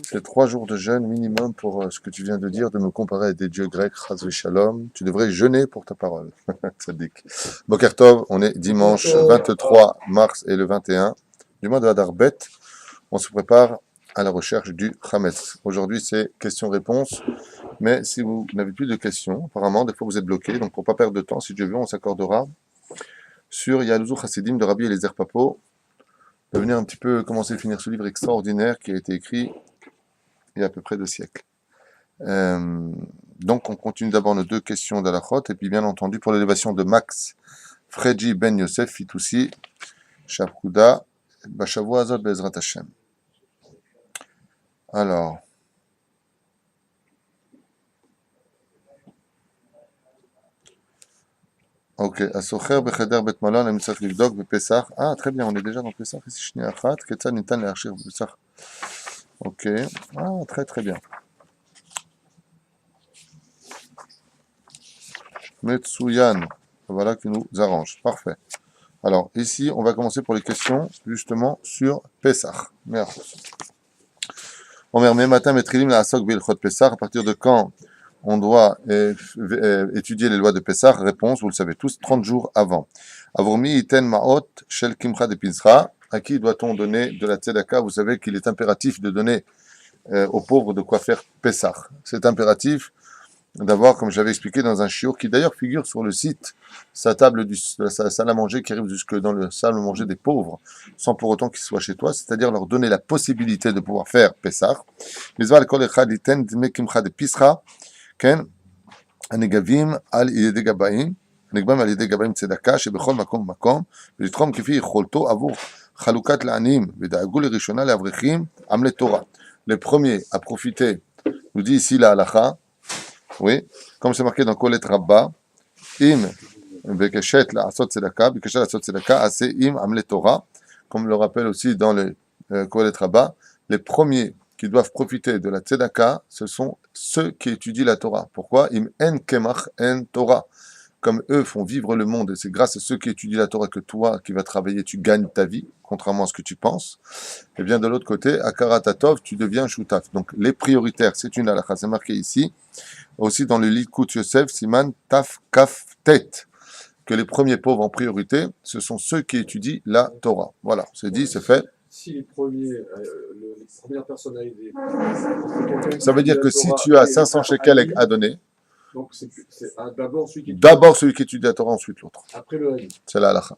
C'est 3 jours de jeûne minimum pour ce que tu viens de dire, de me comparer à des dieux grecs, Chas Shalom. Tu devrais jeûner pour ta parole. Tzaddik. Boker Tov, on est dimanche 23 mars et le 21 du mois de Hadar Bet. On se prépare à la recherche du Hametz. Aujourd'hui, c'est questions-réponses. Mais si vous n'avez plus de questions, apparemment, des fois vous êtes bloqué. Donc, pour pas perdre de temps, si Dieu veut, on s'accordera sur Yalouzou Chassidim de Rabbi Eliezer Papo. De venir un petit peu commencer à finir ce livre extraordinaire qui a été écrit il y a à peu près 2 siècles. Donc, on continue d'abord nos 2 questions d'Alachot, et puis bien entendu, pour l'élévation de Max Fredji Ben Yosef Fitoussi, Shavkuda, Bashavua Azot Bezrat Hashem. Alors, ok, Asocher Becheder Bet Malon, Emitzach Livdok, Bepesach. Ah, très bien, on est déjà dans Pesach, ici Shni Achat, Ketzad Nitan Leachir Bepesach. Ok, ah, très très bien. Metsuyan, voilà qui nous arrange, parfait. Alors, ici, on va commencer pour les questions, justement, sur Pesach. Merci. On met matin, Metrilim, la Asok, Bilchot Pesach. À partir de quand on doit étudier les lois de Pesach? Réponse, vous le savez tous, 30 jours avant. Avormi, Iten, Maot, Shel Kimcha de Pinzra. À qui doit-on donner de la Tzedaka? Vous savez qu'il est impératif de donner aux pauvres de quoi faire Pesach. C'est impératif d'avoir, comme j'avais expliqué dans un shiur, qui d'ailleurs figure sur le site, sa table sa salle à manger qui arrive jusque dans le salle à manger des pauvres, sans pour autant qu'ils soient chez toi, c'est-à-dire leur donner la possibilité de pouvoir faire Pessah. Mizval kol echad iten dmei kimcha de pischa, ken, הנגבים על ידי גבאים, הנגבים על ידי גבאים צדקה שבכל מקום ומקום, ולתחום כפי יכולתו עבור חלוקת לעניים, ודאגו לראשונה לאברכים עמלי תורה. Le premier à profiter, nous dit ici la halakha, oui, comme c'est marqué dans Kolet Rabba, im bekeshet la asot tzedaka, bekeshet la asot tzedaka, assez im amle Torah, comme le rappelle aussi dans le Kolet Rabba, les premiers qui doivent profiter de la tzedaka, ce sont ceux qui étudient la Torah. Pourquoi? Im en kemach en Torah. Comme eux font vivre le monde, et c'est grâce à ceux qui étudient la Torah que toi, qui vas travailler, tu gagnes ta vie, contrairement à ce que tu penses. Et bien de l'autre côté, Akaratatov, tu deviens shutaf. Donc les prioritaires, c'est une halakha, c'est marqué ici. Aussi dans le Likut Yosef, Siman Taf Kaf Tet, que les premiers pauvres en priorité, ce sont ceux qui étudient la Torah. Voilà, c'est dit, c'est fait. Si les premiers, les premières personnes à aider, ça veut dire que si tu as 500 shekels à donner, donc c'est d'abord celui qui étudie la Torah, ensuite l'autre. Après le Haïm. C'est la halakha,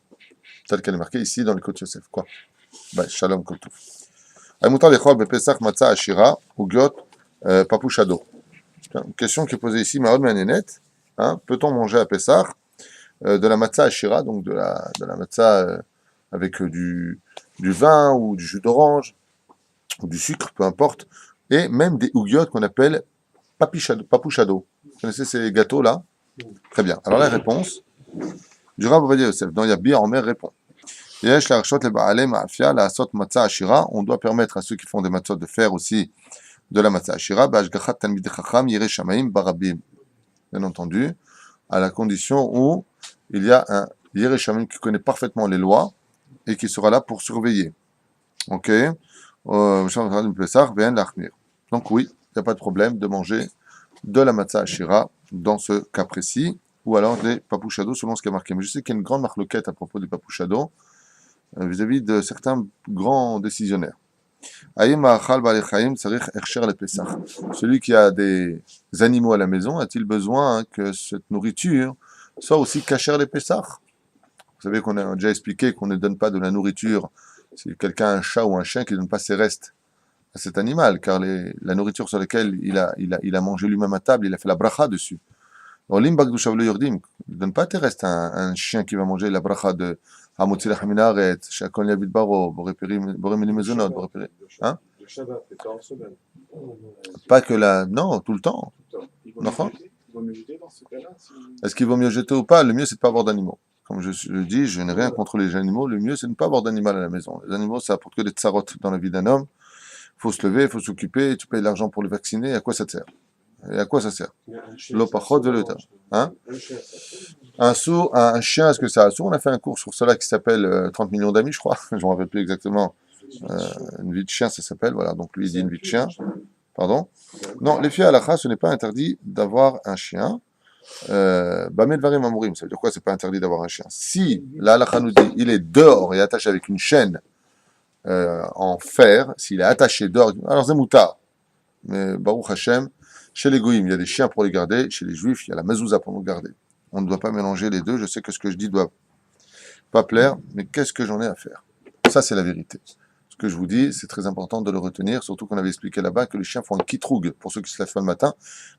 telle qu'elle est marquée ici dans le Likut Yosef. Quoi? Bah, Shalom Kotouf. Amutar lechol bepesach matzah ashira ugiot papushado. Une question qui est posée ici, Mahod Manenet. Peut-on manger à Pessah de la matzah ashira, donc de la matzah avec du vin ou du jus d'orange ou du sucre, peu importe, et même des ougiot qu'on appelle papuchado. Vous connaissez ces gâteaux-là? Très bien. Alors la réponse du Rav Ovadia Yosef, dans Yabi Omer répond. On doit permettre à ceux qui font des matzot de faire aussi de la matzah ashira, bien entendu, à la condition où il y a un Yireh Shamim qui connaît parfaitement les lois et qui sera là pour surveiller. Ok? Donc oui, il n'y a pas de problème de manger de la matzah ashira dans ce cas précis, ou alors des papouchado selon ce qui est marqué. Mais je sais qu'il y a une grande marloquette à propos des papouchado vis-à-vis de certains grands décisionnaires. Celui qui a des animaux à la maison, a-t-il besoin que cette nourriture soit aussi cachère les Pessah? Vous savez qu'on a déjà expliqué qu'on ne donne pas de la nourriture, si quelqu'un a un chat ou un chien, qui ne donne pas ses restes à cet animal, car la nourriture sur laquelle il a mangé lui-même à table, il a fait la bracha dessus. Ne donne pas tes restes à un chien qui va manger la bracha de Hamotzi Lachem Haaretz, Shakon Yavid Baro, Boré Mili Mezonot, hein? Le Shabbat, c'est pas en semaine. Pas que non, tout le temps. Il vaut mieux jeter dans ce cas-là. Est-ce qu'il vaut mieux jeter ou pas? Le mieux, c'est de ne pas avoir d'animaux. Comme je le dis, je n'ai rien contre les animaux. Le mieux, c'est de ne pas avoir d'animal à la maison. Les animaux, ça apporte que des tsarotes dans la vie d'un homme. Il faut se lever, il faut s'occuper, tu payes de l'argent pour le vacciner. À quoi ça te sert? Et à quoi ça sert? L'opachot de l'État. Hein? Un chien, est-ce que ça a un sourd? On a fait un cours sur cela qui s'appelle 30 millions d'amis, je crois. Je ne me rappelle plus exactement. Une vie de chien, ça s'appelle, voilà. Donc lui, il dit une vie de chien. Pardon? Non, les filles à halakha, ce n'est pas interdit d'avoir un chien. Bamed varim amourim, ça veut dire quoi? C'est pas interdit d'avoir un chien. Si la halakha nous dit il est dehors et attaché avec une chaîne en fer, s'il est attaché dehors, alors c'est moutard. Mais Baruch Hashem, chez les goïms, il y a des chiens pour les garder, chez les juifs, il y a la mezouza pour nous garder. On ne doit pas mélanger les deux. Je sais que ce que je dis doit pas plaire, mais qu'est-ce que j'en ai à faire? Ça, c'est la vérité. Ce que je vous dis, c'est très important de le retenir, surtout qu'on avait expliqué là-bas que les chiens font un kitroug pour ceux qui se lèvent pas le matin,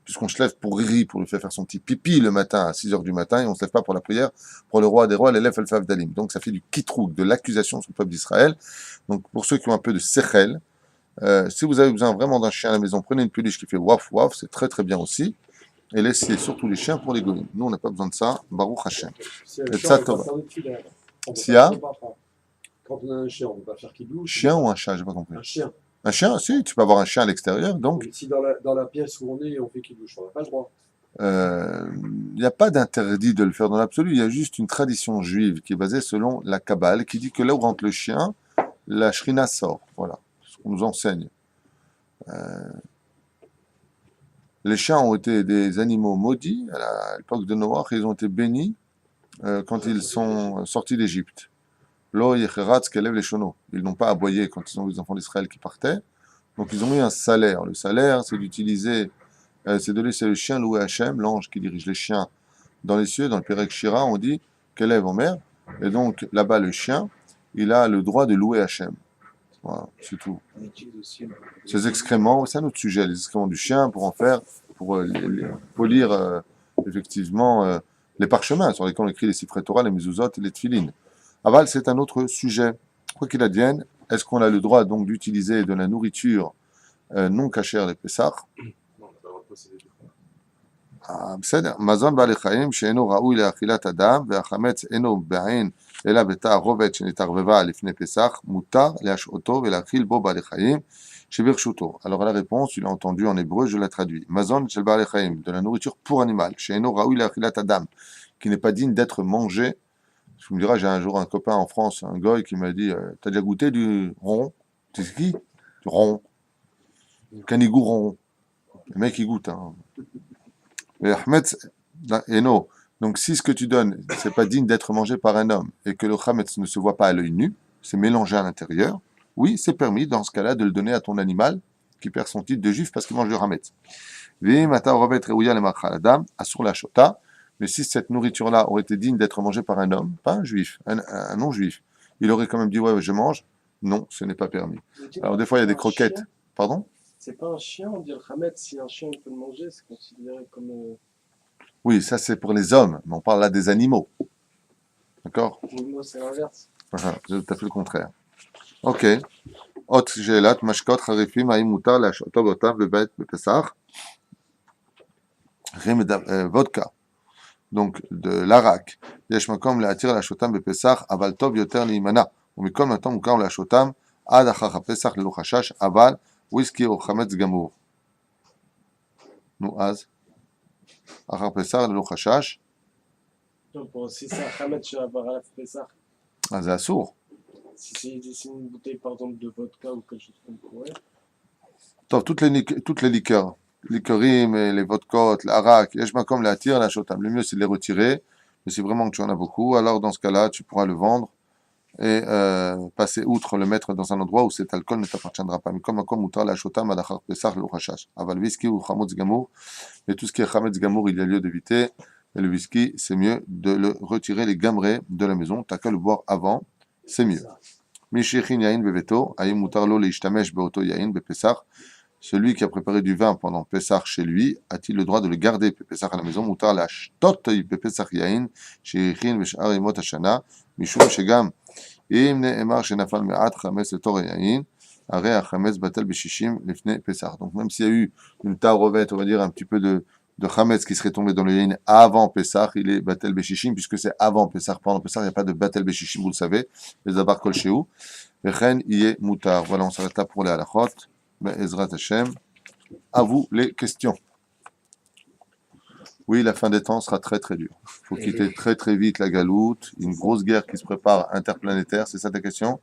puisqu'on se lève pour Riri, pour lui faire son petit pipi le matin à 6 heures du matin, et on se lève pas pour la prière, pour le roi des rois, l'élève el-Fav d'Alim. Donc ça fait du kitroug, de l'accusation sur le peuple d'Israël. Donc pour ceux qui ont un peu de sechel, si vous avez besoin vraiment d'un chien à la maison, prenez une peluche qui fait waf waf, c'est très très bien aussi. Et laissez surtout les chiens pour les goïms. Nous, on n'a pas besoin de ça. Baruch Hashem. Et ça, Tova. S'il y a Quand on a un chien, on ne peut pas faire qu'il bouge. Chien ou un chat, j'ai pas compris. Un chien. Un chien, si, tu peux avoir un chien à l'extérieur, donc. Mais si dans la pièce où on est, on fait qu'il bouge, on n'a pas le droit. Il n'y a pas d'interdit de le faire dans l'absolu, il y a juste une tradition juive qui est basée selon la Kabbale, qui dit que là où rentre le chien, la shrina sort. Voilà, ce qu'on nous enseigne. Les chiens ont été des animaux maudits à l'époque de Noach, ils ont été bénis quand ils sont sortis d'Égypte. Lo yecheratz kelev les chono. Ils n'ont pas aboyé quand ils ont vu les enfants d'Israël qui partaient. Donc ils ont eu un salaire. Le salaire, c'est d'utiliser, c'est de laisser le chien louer Hachem, l'ange qui dirige les chiens dans les cieux. Dans le Pérec Shira, on dit kelev omer. Et donc là-bas, le chien, il a le droit de louer Hachem. Voilà, c'est tout. Ces excréments, c'est un autre sujet, les excréments du chien pour en faire, pour polir effectivement les parchemins sur lesquels on écrit les sifrei Torah, les mezuzot et les tfilines. Aval, c'est un autre sujet. Quoi qu'il advienne, est-ce qu'on a le droit donc d'utiliser de la nourriture non cachère les Pessah? Non, on n'a pas le droit de posséder tout. בסדר, מזון בעלי חיים שאינו ראוי לאכילת אדם והחמץ אינו בעין אלא בתא הרובד שנתערבבה לפני פסח, מותר להשעותו ולהאכיל בו בעלי חיים שברשותו. Alors la réponse, tu l'as entendu en hébreu, je la traduis. מזון של בעלי חיים, de la nourriture pour animal, שאינו ראוי לאכילת אדם, qui n'est pas digne d'être mangé. Je me dirais, j'ai un jour un copain en France, un goy qui m'a dit, t'as déjà goûté du rond? Tu sais qui? Du rond. Canigou rond. Le mec il goûte, hein. Et Hametz, Eno. Donc si ce que tu donnes, c'est pas digne d'être mangé par un homme et que le Hametz ne se voit pas à l'œil nu, c'est mélangé à l'intérieur, oui, c'est permis dans ce cas-là de le donner à ton animal qui perd son titre de juif parce qu'il mange le Hametz. Assur la shota. Mais si cette nourriture-là aurait été digne d'être mangée par un homme, pas un juif, un non-juif, il aurait quand même dit ouais, je mange. Non, ce n'est pas permis. Alors des fois il y a des croquettes. Pardon? C'est pas un chien, on dit le Hametz, si un chien peut le manger, c'est considéré comme... Oui, ça c'est pour les hommes, mais on parle là des animaux. D'accord? Moi, c'est l'inverse. C'est tout à fait le contraire. Ok. Ot she'elat mashkot harifim haim mutar להשעותו באותם בבית בפסח. vodka. Donc de l'arak. יש מקום להתיר להשעותם בפסח, אבל טוב יותר להימנע. ומכל מקום מוכר להשעותם עד אחר הפסח ללא חשש, אבל וויסקי או חמץ גמור. נו אז, אחר פסח ללא חשש. Donc, si c'est un Hametz chez Avaraf Pessah, אז זה אסור. si c'est une bouteille par exemple de vodka ou quelque chose comme ça, טוב, toutes les liqueurs, liqueurim, les vodkas, l'arak, יש מקום להתיר להשעותם. Le mieux c'est de les retirer, mais si vraiment tu en as beaucoup, alors dans ce cas-là, tu pourras le vendre et passer outre, le mettre dans un endroit où cet alcool ne t'appartiendra pas. Mais comme mutar להשעותם עד אחר פסח ללא חשש. אבל whisky ou chametz gamour, et tout ce qui est chametz gamour, il y a lieu d'éviter. Et le whisky, c'est mieux de le retirer les gamrés de la maison. T'as qu'à le boire avant, c'est mieux. Mishichin yain beveto, ayim mutar lo leishtamesh beoto yain bepesach. Celui qui a préparé du vin pendant Pessah chez lui, a-t-il le droit de le garder Pessah à la maison? Mutar lashtot bepesach yain, shirichin veshar imot hashana, mishum shegam, im ne'emar shenafal me'at chametz letor yain, arei hachametz batel beshishim lefne Pessah. Donc même s'il y a eu une tarovet, on va dire un petit peu de Hametz qui serait tombé dans le yain avant Pessah, il est Batel Beshishim, puisque c'est avant Pessah. Pendant Pessah, il n'y a pas de Batel Beshishim, vous le savez, les Abar Kol Shehu. Vechen Iye Mutar. Voilà, on s'arrête là pour les halachot. Ezrat Hashem. À vous les questions. Oui, la fin des temps sera très très dure. Il faut quitter très très vite la galoute. Une grosse guerre qui se prépare interplanétaire, c'est ça ta question?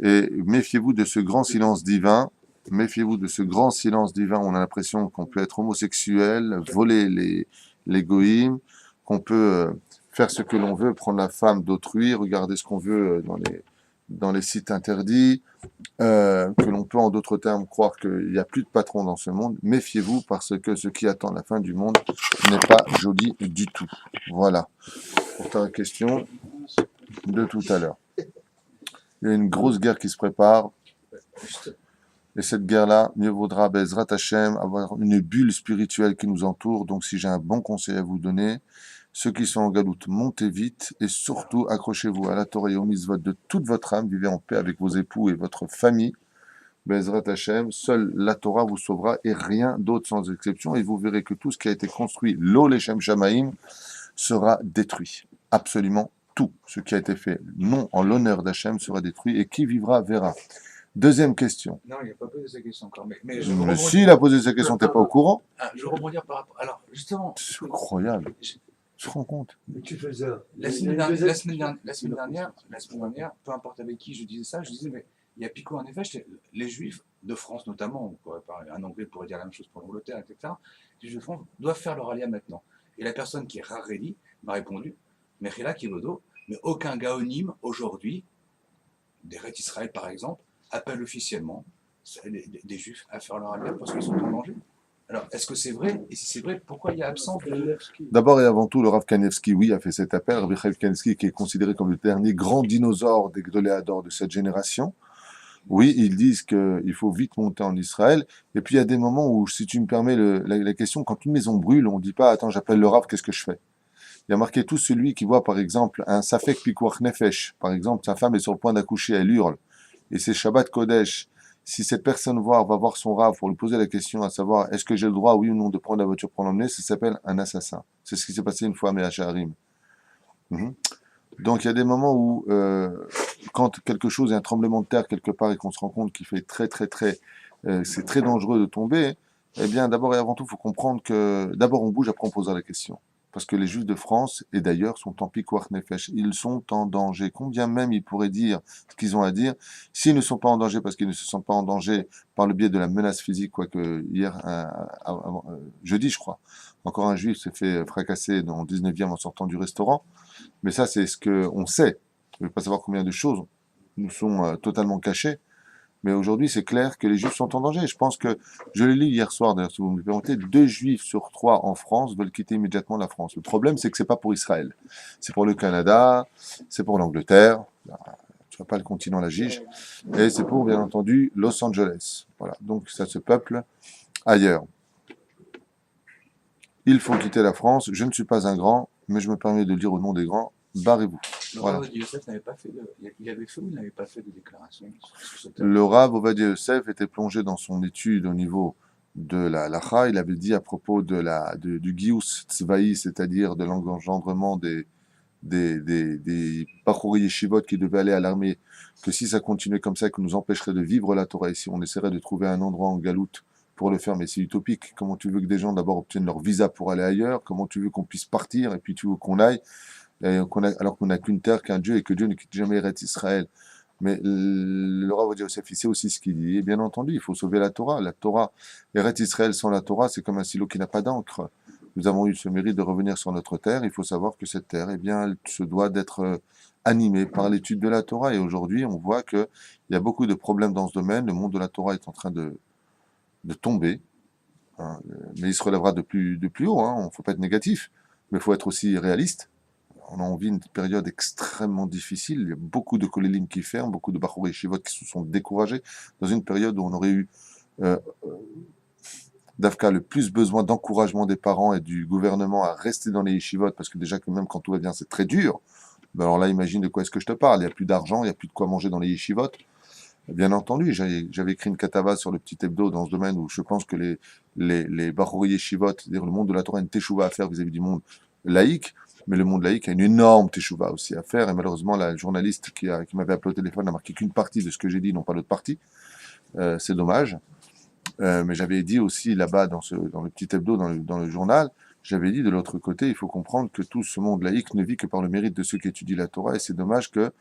Et méfiez-vous de ce grand silence divin. Méfiez-vous de ce grand silence divin où on a l'impression qu'on peut être homosexuel, voler les goïms, qu'on peut faire ce que l'on veut, prendre la femme d'autrui, regarder ce qu'on veut dans les sites interdits, que l'on peut en d'autres termes croire qu'il n'y a plus de patron dans ce monde. Méfiez-vous parce que ce qui attend la fin du monde n'est pas joli du tout. Voilà, pour ta question de tout à l'heure. Il y a une grosse guerre qui se prépare. Et cette guerre-là, mieux vaudra, Bezrat Hashem, avoir une bulle spirituelle qui nous entoure. Donc, si j'ai un bon conseil à vous donner, ceux qui sont en galoute, montez vite et surtout accrochez-vous à la Torah et au mitzvot de toute votre âme. Vivez en paix avec vos époux et votre famille. Bezrat Hashem, seule la Torah vous sauvera et rien d'autre sans exception. Et vous verrez que tout ce qui a été construit, l'O Leshem Shamaim, sera détruit. Absolument tout ce qui a été fait, non en l'honneur d'Hachem, sera détruit. Et qui vivra verra. Deuxième question. Non, il n'a pas posé sa question encore. Mais Mais s'il a posé sa question, t'es pas au courant? Je veux rebondir par rapport. Alors, justement. C'est incroyable. Tu te rends compte? Mais tu faisais. La semaine dernière, peu importe avec qui je disais ça, je disais, mais il y a Pico, en effet, les Juifs de France notamment, on pourrait parler, un Anglais pourrait dire la même chose pour l'Angleterre, etc. Les Juifs de France doivent faire leur alia maintenant. Et la personne qui est Haredi m'a répondu, Mechila Kivodo, mais aucun gaonim aujourd'hui, des Rêtes Israël par exemple, appelle officiellement des Juifs à faire leur alia parce qu'ils sont en danger. Alors, est-ce que c'est vrai? Et si c'est vrai, pourquoi il y a absence de... D'abord et avant tout, le Rav Kanevski, oui, a fait cet appel. Rabbi Chaim Kanevski, qui est considéré comme le dernier grand dinosaure des Gdoléadors de cette génération. Oui, ils disent qu'il faut vite monter en Israël. Et puis, il y a des moments où, si tu me permets la question, quand une maison brûle, on ne dit pas, attends, j'appelle le Rav, qu'est-ce que je fais? Il y a marqué tout celui qui voit, par exemple, un Safek Pikuach Nefesh. Par exemple, sa femme est sur le point d'accoucher, elle hurle. Et c'est Shabbat Kodesh. Si cette personne va voir son Rav pour lui poser la question à savoir est-ce que j'ai le droit, oui ou non, de prendre la voiture pour l'emmener, ça s'appelle un assassin. C'est ce qui s'est passé une fois à Mehacharim. Donc il y a des moments où, quand quelque chose, il y a un tremblement de terre quelque part et qu'on se rend compte qu'il fait c'est très dangereux de tomber, eh bien d'abord et avant tout, il faut comprendre que d'abord on bouge, après on posera la question. Parce que les Juifs de France, et d'ailleurs, sont en pikuach nefesh. Ils sont en danger. Combien même ils pourraient dire ce qu'ils ont à dire, s'ils ne sont pas en danger parce qu'ils ne se sentent pas en danger par le biais de la menace physique, quoique hier, jeudi, je crois, encore un Juif s'est fait fracasser dans le 19e en sortant du restaurant. Mais ça, c'est ce qu'on sait. Je ne veux pas savoir combien de choses nous sont totalement cachées. Mais aujourd'hui, c'est clair que les Juifs sont en danger. Je pense que, je l'ai lu hier soir, d'ailleurs, si vous me le permettez, 2 Juifs sur 3 en France veulent quitter immédiatement la France. Le problème, c'est que c'est pas pour Israël. C'est pour le Canada, c'est pour l'Angleterre, tu vois pas le continent la gige, et c'est pour, bien entendu, Los Angeles. Voilà. Donc, ça se peuple ailleurs. Il faut quitter la France. Je ne suis pas un grand, mais je me permets de le dire au nom des grands. Barrez-vous. Voilà. Il avait fait ou il n'avait pas fait de déclaration sur ce Le Rav Ovadia Yosef était plongé dans son étude au niveau de la halacha. Il avait dit à propos du gius tzvaï, c'est-à-dire de l'engendrement des Bachuri Yeshivot qui devaient aller à l'armée, que si ça continuait comme ça, que nous empêcherait de vivre la Torah ici, on essaierait de trouver un endroit en galoute pour le faire, mais c'est utopique. Comment tu veux que des gens d'abord obtiennent leur visa pour aller ailleurs? Comment tu veux qu'on puisse partir et puis tu veux qu'on aille alors qu'on n'a qu'une terre, qu'un Dieu, et que Dieu ne quitte jamais Eretz Israël. Mais le Rav Ovadia Yosef, il sait aussi ce qu'il dit. Et bien entendu, il faut sauver la Torah. La Torah, Eretz Israël sans la Torah, c'est comme un silo qui n'a pas d'encre. Nous avons eu ce mérite de revenir sur notre terre. Il faut savoir que cette terre, eh bien, elle se doit d'être animée par l'étude de la Torah. Et aujourd'hui, on voit qu'il y a beaucoup de problèmes dans ce domaine. Le monde de la Torah est en train de tomber. Hein. Mais il se relèvera de plus haut. Hein. Il ne faut pas être négatif, mais il faut être aussi réaliste. On a envie d'une période extrêmement difficile. Il y a beaucoup de kolélim qui ferment, beaucoup de Bachuri Yeshivot qui se sont découragés dans une période où on aurait eu d'Afka le plus besoin d'encouragement des parents et du gouvernement à rester dans les yeshivot, parce que déjà que même quand tout va bien, c'est très dur. Ben alors là, imagine de quoi est-ce que je te parle. Il n'y a plus d'argent, il n'y a plus de quoi manger dans les yeshivot. Bien entendu, j'avais écrit une katava sur le petit hebdo dans ce domaine où je pense que les Bachuri Yeshivot, c'est-à-dire le monde de la Torah, a une teshuva à faire vis-à-vis du monde laïque. Mais le monde laïque a une énorme teshuva aussi à faire. Et malheureusement, la journaliste qui m'avait appelé au téléphone n'a marqué qu'une partie de ce que j'ai dit, non pas l'autre partie. C'est dommage. Mais j'avais dit aussi là-bas, dans le petit hebdo, dans le journal, J'avais dit de l'autre côté, il faut comprendre que tout ce monde laïque ne vit que par le mérite de ceux qui étudient la Torah, et c'est dommage que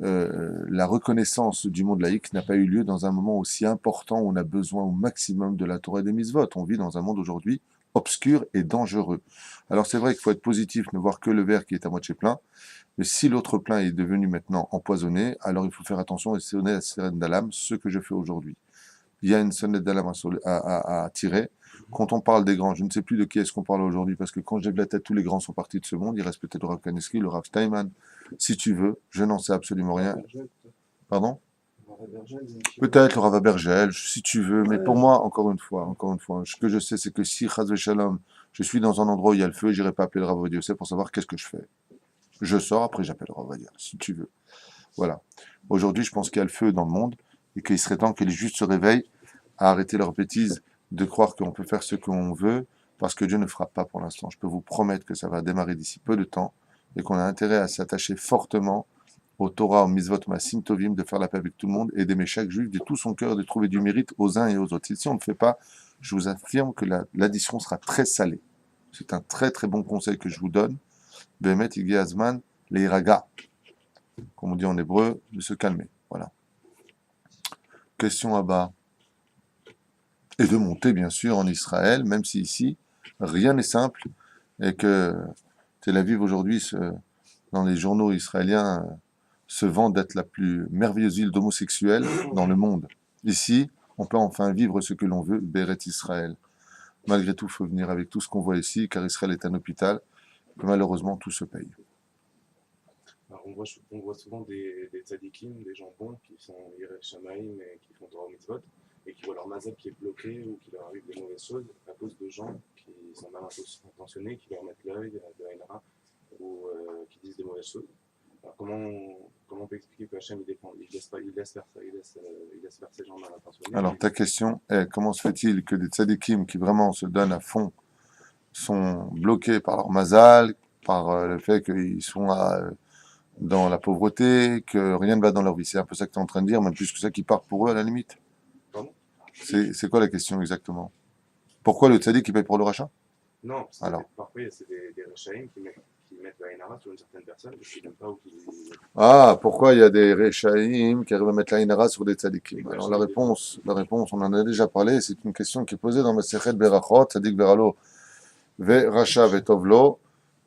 la reconnaissance du monde laïque n'a pas eu lieu dans un moment aussi important où on a besoin au maximum de la Torah et des mitzvot. On vit dans un monde aujourd'hui obscur et dangereux. Alors c'est vrai qu'il faut être positif, ne voir que le verre qui est à moitié plein, mais si l'autre plein est devenu maintenant empoisonné, alors il faut faire attention et sonner la sirène d'alarme, ce que je fais aujourd'hui. Il y a une sonnette d'alarme à tirer. Quand on parle des grands, je ne sais plus de qui est-ce qu'on parle aujourd'hui, parce que quand j'ai la tête, tous les grands sont partis de ce monde. Il reste peut-être le Rav Kaneski, le Rav Steinman, si tu veux. Je n'en sais absolument rien. Pardon? Peut-être le Rav Abergel, si tu veux. Mais pour moi, encore une fois, ce que je sais, c'est que si, Chaz Shalom, je suis dans un endroit où il y a le feu, j'irai pas appeler le Rav Ovadia Yosef pour savoir qu'est-ce que je fais. Je sors, après j'appelle le Rav Ovadia, si tu veux. Voilà. Aujourd'hui, je pense qu'il y a le feu dans le monde et qu'il serait temps que les justes se réveillent à arrêter leurs bêtises de croire qu'on peut faire ce qu'on veut parce que Dieu ne frappe pas pour l'instant. Je peux vous promettre que ça va démarrer d'ici peu de temps et qu'on a intérêt à s'attacher fortement au Torah, au Mitzvot, Masim Tovim, de faire la paix avec tout le monde et d'aimer chaque juif de tout son cœur, de trouver du mérite aux uns et aux autres. Si on ne le fait pas, je vous affirme que l'addition sera très salée. C'est un très très bon conseil que je vous donne. Behemet Igi Azman, Leiraga, comme on dit en hébreu, de se calmer. Voilà. Question à bas. Et de monter, bien sûr, en Israël, même si ici, rien n'est simple, et que Tel Aviv, aujourd'hui, dans les journaux israéliens, se vend d'être la plus merveilleuse ville d'homosexuels dans le monde. Ici, on peut enfin vivre ce que l'on veut, Béret Israël. Malgré tout, il faut venir avec tout ce qu'on voit ici, car Israël est un hôpital, que malheureusement, tout se paye. Alors, on voit souvent des tzadikim, des gens bons qui sont Yireh Shamaïm et qui font Torah Mitzvot, et qui voient leur mazal qui est bloqué ou qui leur arrive des mauvaises choses à cause de gens qui sont mal intentionnés, qui leur mettent l'œil de Haïnara ou qui disent des mauvaises choses. Alors comment on peut expliquer que Hachem il laisse faire ces gens mal intentionnés? Alors, ta question est, comment se fait-il que des tzadikim qui vraiment se donnent à fond sont bloqués par leur mazal, par le fait qu'ils sont dans la pauvreté, que rien ne va dans leur vie? C'est un peu ça que tu es en train de dire, même plus que ça qui partent pour eux à la limite. Pardon? C'est quoi la question exactement? Pourquoi le tzaddik il paye pour le rachat? Non, Alors. parfois c'est des Rechaïm qui mettent la Haïnara sur une certaine personne parce qu'ils n'aiment pas ou qu'ils... Ah, pourquoi il y a des Rechaïm qui arrivent à mettre la Inara sur des tzadikim? Alors la réponse, on en a déjà parlé, c'est une question qui est posée dans Masechet Berachot, Tzadik Beralo, Ve Racha Ve Tovlo,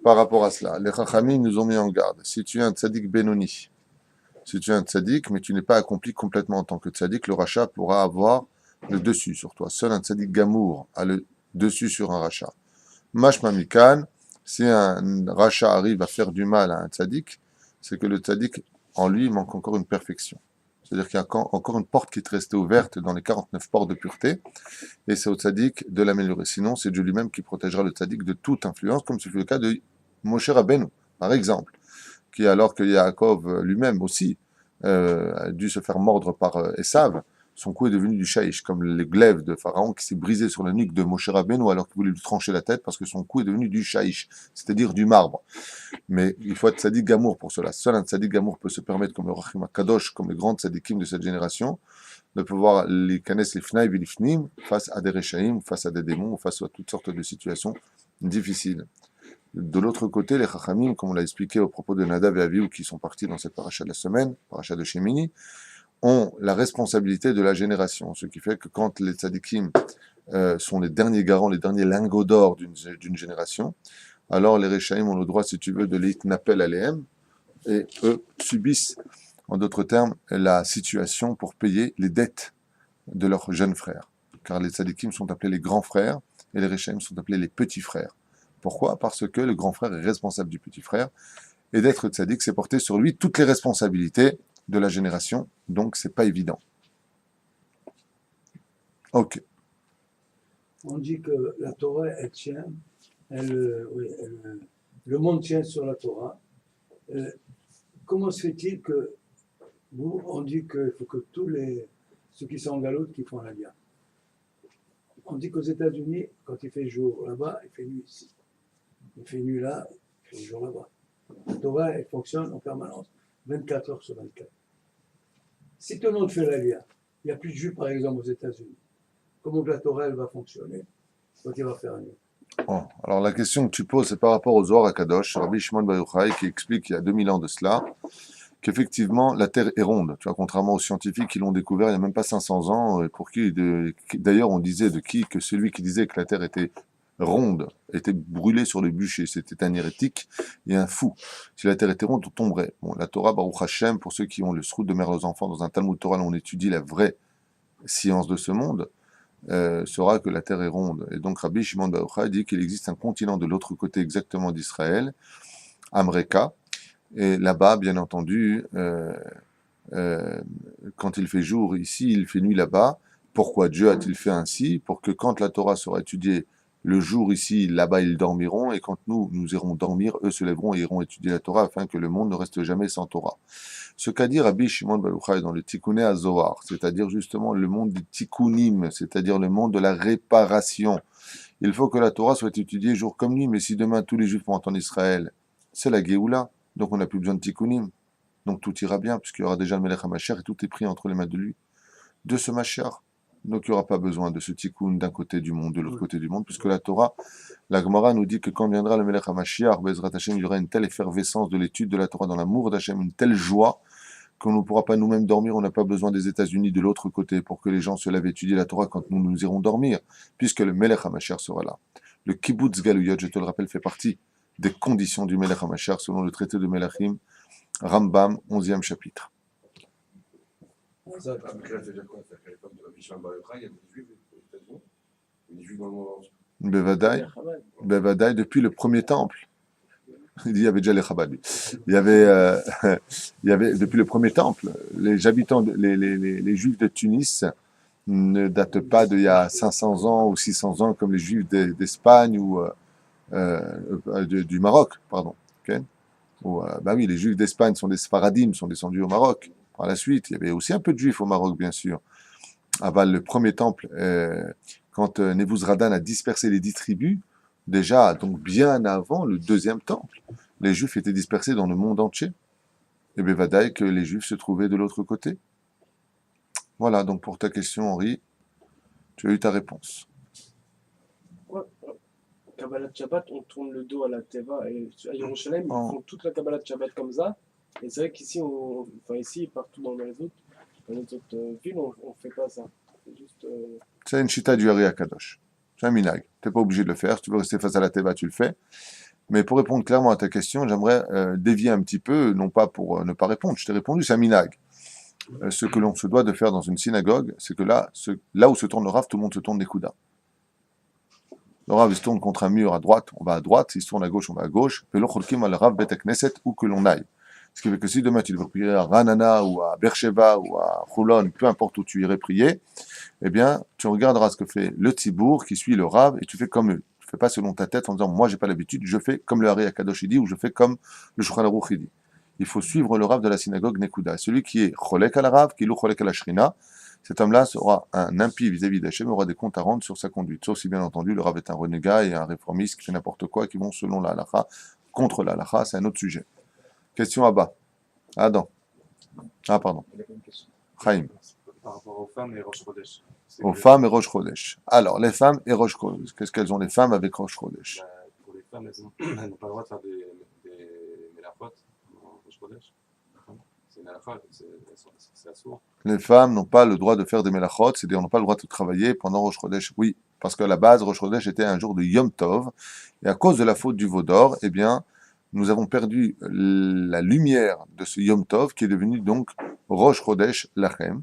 par rapport à cela. Les Chachamim nous ont mis en garde. Si tu es un tzadik Benoni, si tu es un tzadik, mais tu n'es pas accompli complètement en tant que tzadik, le rachat pourra avoir le dessus sur toi. Seul un tzadik Gamour a le dessus sur un rachat. Mashma Mikan, si un rachat arrive à faire du mal à un tzadik, c'est que le tzaddik, en lui, manque encore une perfection. C'est-à-dire qu'il y a encore une porte qui est restée ouverte dans les 49 portes de pureté, et c'est au tzaddik de l'améliorer. Sinon, c'est Dieu lui-même qui protégera le tzaddik de toute influence, comme ce fut le cas de Moshe Rabbeinu, par exemple, qui, alors que Yaakov lui-même aussi a dû se faire mordre par Esav, son cou est devenu du shaïch, comme le glaive de Pharaon qui s'est brisé sur la nuque de Moshe Rabbeinu alors qu'il voulait lui trancher la tête parce que son cou est devenu du shaïch, c'est-à-dire du marbre. Mais il faut être tzaddik gamour pour cela. Seul un tzaddik gamour peut se permettre, comme le Rachim Kadosh, comme les grands tzaddikim de cette génération, de pouvoir les kanes les fnaï vilifnim face à des rechaïm, face à des démons, face à toutes sortes de situations difficiles. De l'autre côté, les chachamim, comme on l'a expliqué au propos de Nadav et Avihu qui sont partis dans cette paracha de la semaine, paracha de Shemini, ont la responsabilité de la génération. Ce qui fait que quand les tzadikim sont les derniers garants, les derniers lingots d'or d'une génération, alors les Rechaïm ont le droit, si tu veux, de l'itnapel aléem, et eux subissent, en d'autres termes, la situation pour payer les dettes de leurs jeunes frères. Car les tzadikim sont appelés les grands frères, et les Rechaïm sont appelés les petits frères. Pourquoi? Parce que le grand frère est responsable du petit frère, et d'être tzadik, c'est porter sur lui toutes les responsabilités de la génération, donc c'est pas évident. Ok. On dit que la Torah, elle tient, le monde tient sur la Torah. Comment se fait-il que vous, on dit qu'il faut que tous ceux qui sont en galoute, qui font la guerre. On dit qu'aux États-Unis, quand il fait jour là-bas, il fait nuit ici. Il fait nuit là, il fait jour là-bas. La Torah, elle fonctionne en permanence, 24 heures sur 24. Si tout le monde fait la guerre, il n'y a plus de juifs, par exemple, aux États-Unis. Comment que la Torah, elle va fonctionner quand il va faire nuit? Bon, alors la question que tu poses, c'est par rapport au Zohar HaKadosh, Rabbi Shimon Bar Yochai, qui explique il y a 2000 ans de cela, qu'effectivement la Terre est ronde. Tu vois, contrairement aux scientifiques qui l'ont découvert il n'y a même pas 500 ans, et pour d'ailleurs on disait de qui que celui qui disait que la Terre était ronde était brûlé sur le bûcher. C'était un hérétique et un fou. Si la Terre était ronde, on tomberait. Bon, la Torah, Baruch Hashem, pour ceux qui ont le srout de mère aux enfants, dans un Talmud Torah, où on étudie la vraie science de ce monde, saura que la Terre est ronde. Et donc Rabbi Shimon Bar Yochai dit qu'il existe un continent de l'autre côté exactement d'Israël, Amreka, et là-bas, bien entendu, quand il fait jour ici, il fait nuit là-bas. Pourquoi Dieu a-t-il fait ainsi? Pour que quand la Torah sera étudiée le jour ici, là-bas ils dormiront, et quand nous irons dormir, eux se lèveront et iront étudier la Torah, afin que le monde ne reste jamais sans Torah. Ce qu'a dit Rabbi Shimon Bar Yochai dans le Tikkuné HaZohar, c'est-à-dire justement le monde du Tikkunim, c'est-à-dire le monde de la réparation. Il faut que la Torah soit étudiée jour comme nuit, mais si demain tous les Juifs vont en Israël, c'est la Géoula, donc on n'a plus besoin de Tikkunim. Donc tout ira bien, puisqu'il y aura déjà le Melech HaMashiach et tout est pris entre les mains de lui, de ce Mashiach. Donc il n'y aura pas besoin de ce tikkun d'un côté du monde, de l'autre côté du monde, puisque la Torah, la Gemara nous dit que quand viendra le Melech HaMashiach, Bezrat Hashem, il y aura une telle effervescence de l'étude de la Torah dans l'amour d'Hashem, une telle joie, qu'on ne pourra pas nous-mêmes dormir, on n'a pas besoin des États-Unis de l'autre côté pour que les gens se lèvent étudier la Torah quand nous irons dormir, puisque le Melech HaMashiach sera là. Le Kibbutz Galuyot, je te le rappelle, fait partie des conditions du Melech HaMashiach selon le traité de Melachim, Rambam, 11e chapitre. Ça, ça veut dire quoi? C'est-à-dire qu'à l'époque de Rabbi Shimon Bar Yochai, il y avait des Juifs aux États-Unis, des Juifs dans le monde entier. Bevadaï, Bevadaï, depuis le premier temple. Il dit, il y avait déjà les Chabad. Il y avait depuis le premier temple, les habitants, les Juifs de Tunis ne datent pas d'il y a 500 ans ou 600 ans comme les Juifs d'Espagne ou du Maroc, pardon. Okay? Bah oui, les Juifs d'Espagne sont des Sfaradim, sont descendus au Maroc. Par la suite, il y avait aussi un peu de Juifs au Maroc, bien sûr. Le premier temple, quand Nebuzradan a dispersé les 10 tribus, déjà, donc bien avant le deuxième temple, les Juifs étaient dispersés dans le monde entier. Et Bevadaï que les Juifs se trouvaient de l'autre côté. Voilà, donc pour ta question, Henri, tu as eu ta réponse. Pourquoi Kabbalah de Shabbat, on tourne le dos à la Teva et à Yerushalayim, ils font toute la Kabbalah de Shabbat comme ça. Et c'est vrai qu'ici, ici, partout dans les autres villes, on fait pas ça. C'est juste. C'est une chita du Hari Akadosh. C'est un minag. Tu n'es pas obligé de le faire. Si tu veux rester face à la Teva, tu le fais. Mais pour répondre clairement à ta question, j'aimerais dévier un petit peu, non pas pour ne pas répondre. Je t'ai répondu, c'est un minag. Ce que l'on se doit de faire dans une synagogue, c'est que là où se tourne le Rav, tout le monde se tourne les Nekuda. Le Rav, il se tourne contre un mur à droite, on va à droite. S'il se tourne à gauche, on va à gauche. Velo cholkim al Rav Bet Knesset, où que l'on aille. Ce qui fait que si demain tu devrais prier à Ranana ou à Beersheba ou à Choulon, peu importe où tu irais prier, eh bien, tu regarderas ce que fait le Tzibour qui suit le Rav et tu fais comme eux. Tu ne fais pas selon ta tête en disant, moi, j'ai pas l'habitude, je fais comme le Hari Akadosh dit ou je fais comme le Shulchan Aruch dit. Il faut suivre le Rav de la synagogue Nekuda. Celui qui est Cholek al Rav, qui est Cholek al Shrina, cet homme-là sera un impie vis-à-vis d'Hachem, aura des comptes à rendre sur sa conduite. Sauf si, bien entendu, le Rav est un renégat et un réformiste qui fait n'importe quoi, qui vont selon la halakha, contre la halakha, c'est un autre sujet. Question à bas. Adam. Ah, pardon. Chaim. Par rapport aux femmes et Rosh Chodesh. Aux femmes et Rosh Chodesh. Alors, les femmes et Rosh Chodesh. Qu'est-ce qu'elles ont, les femmes, avec Rosh Chodesh? Pour les femmes, elles n'ont pas le droit de faire des melachot en Rosh Chodesh. C'est une halakha, c'est assourd. Les femmes n'ont pas le droit de faire des melachot, c'est-à-dire n'ont pas le droit de travailler pendant Rosh Chodesh. Oui, parce qu'à la base, Rosh Chodesh était un jour de Yom Tov, et à cause de la faute du veau d'or, eh bien, nous avons perdu la lumière de ce Yom Tov, qui est devenu donc Rosh Chodesh Lachem.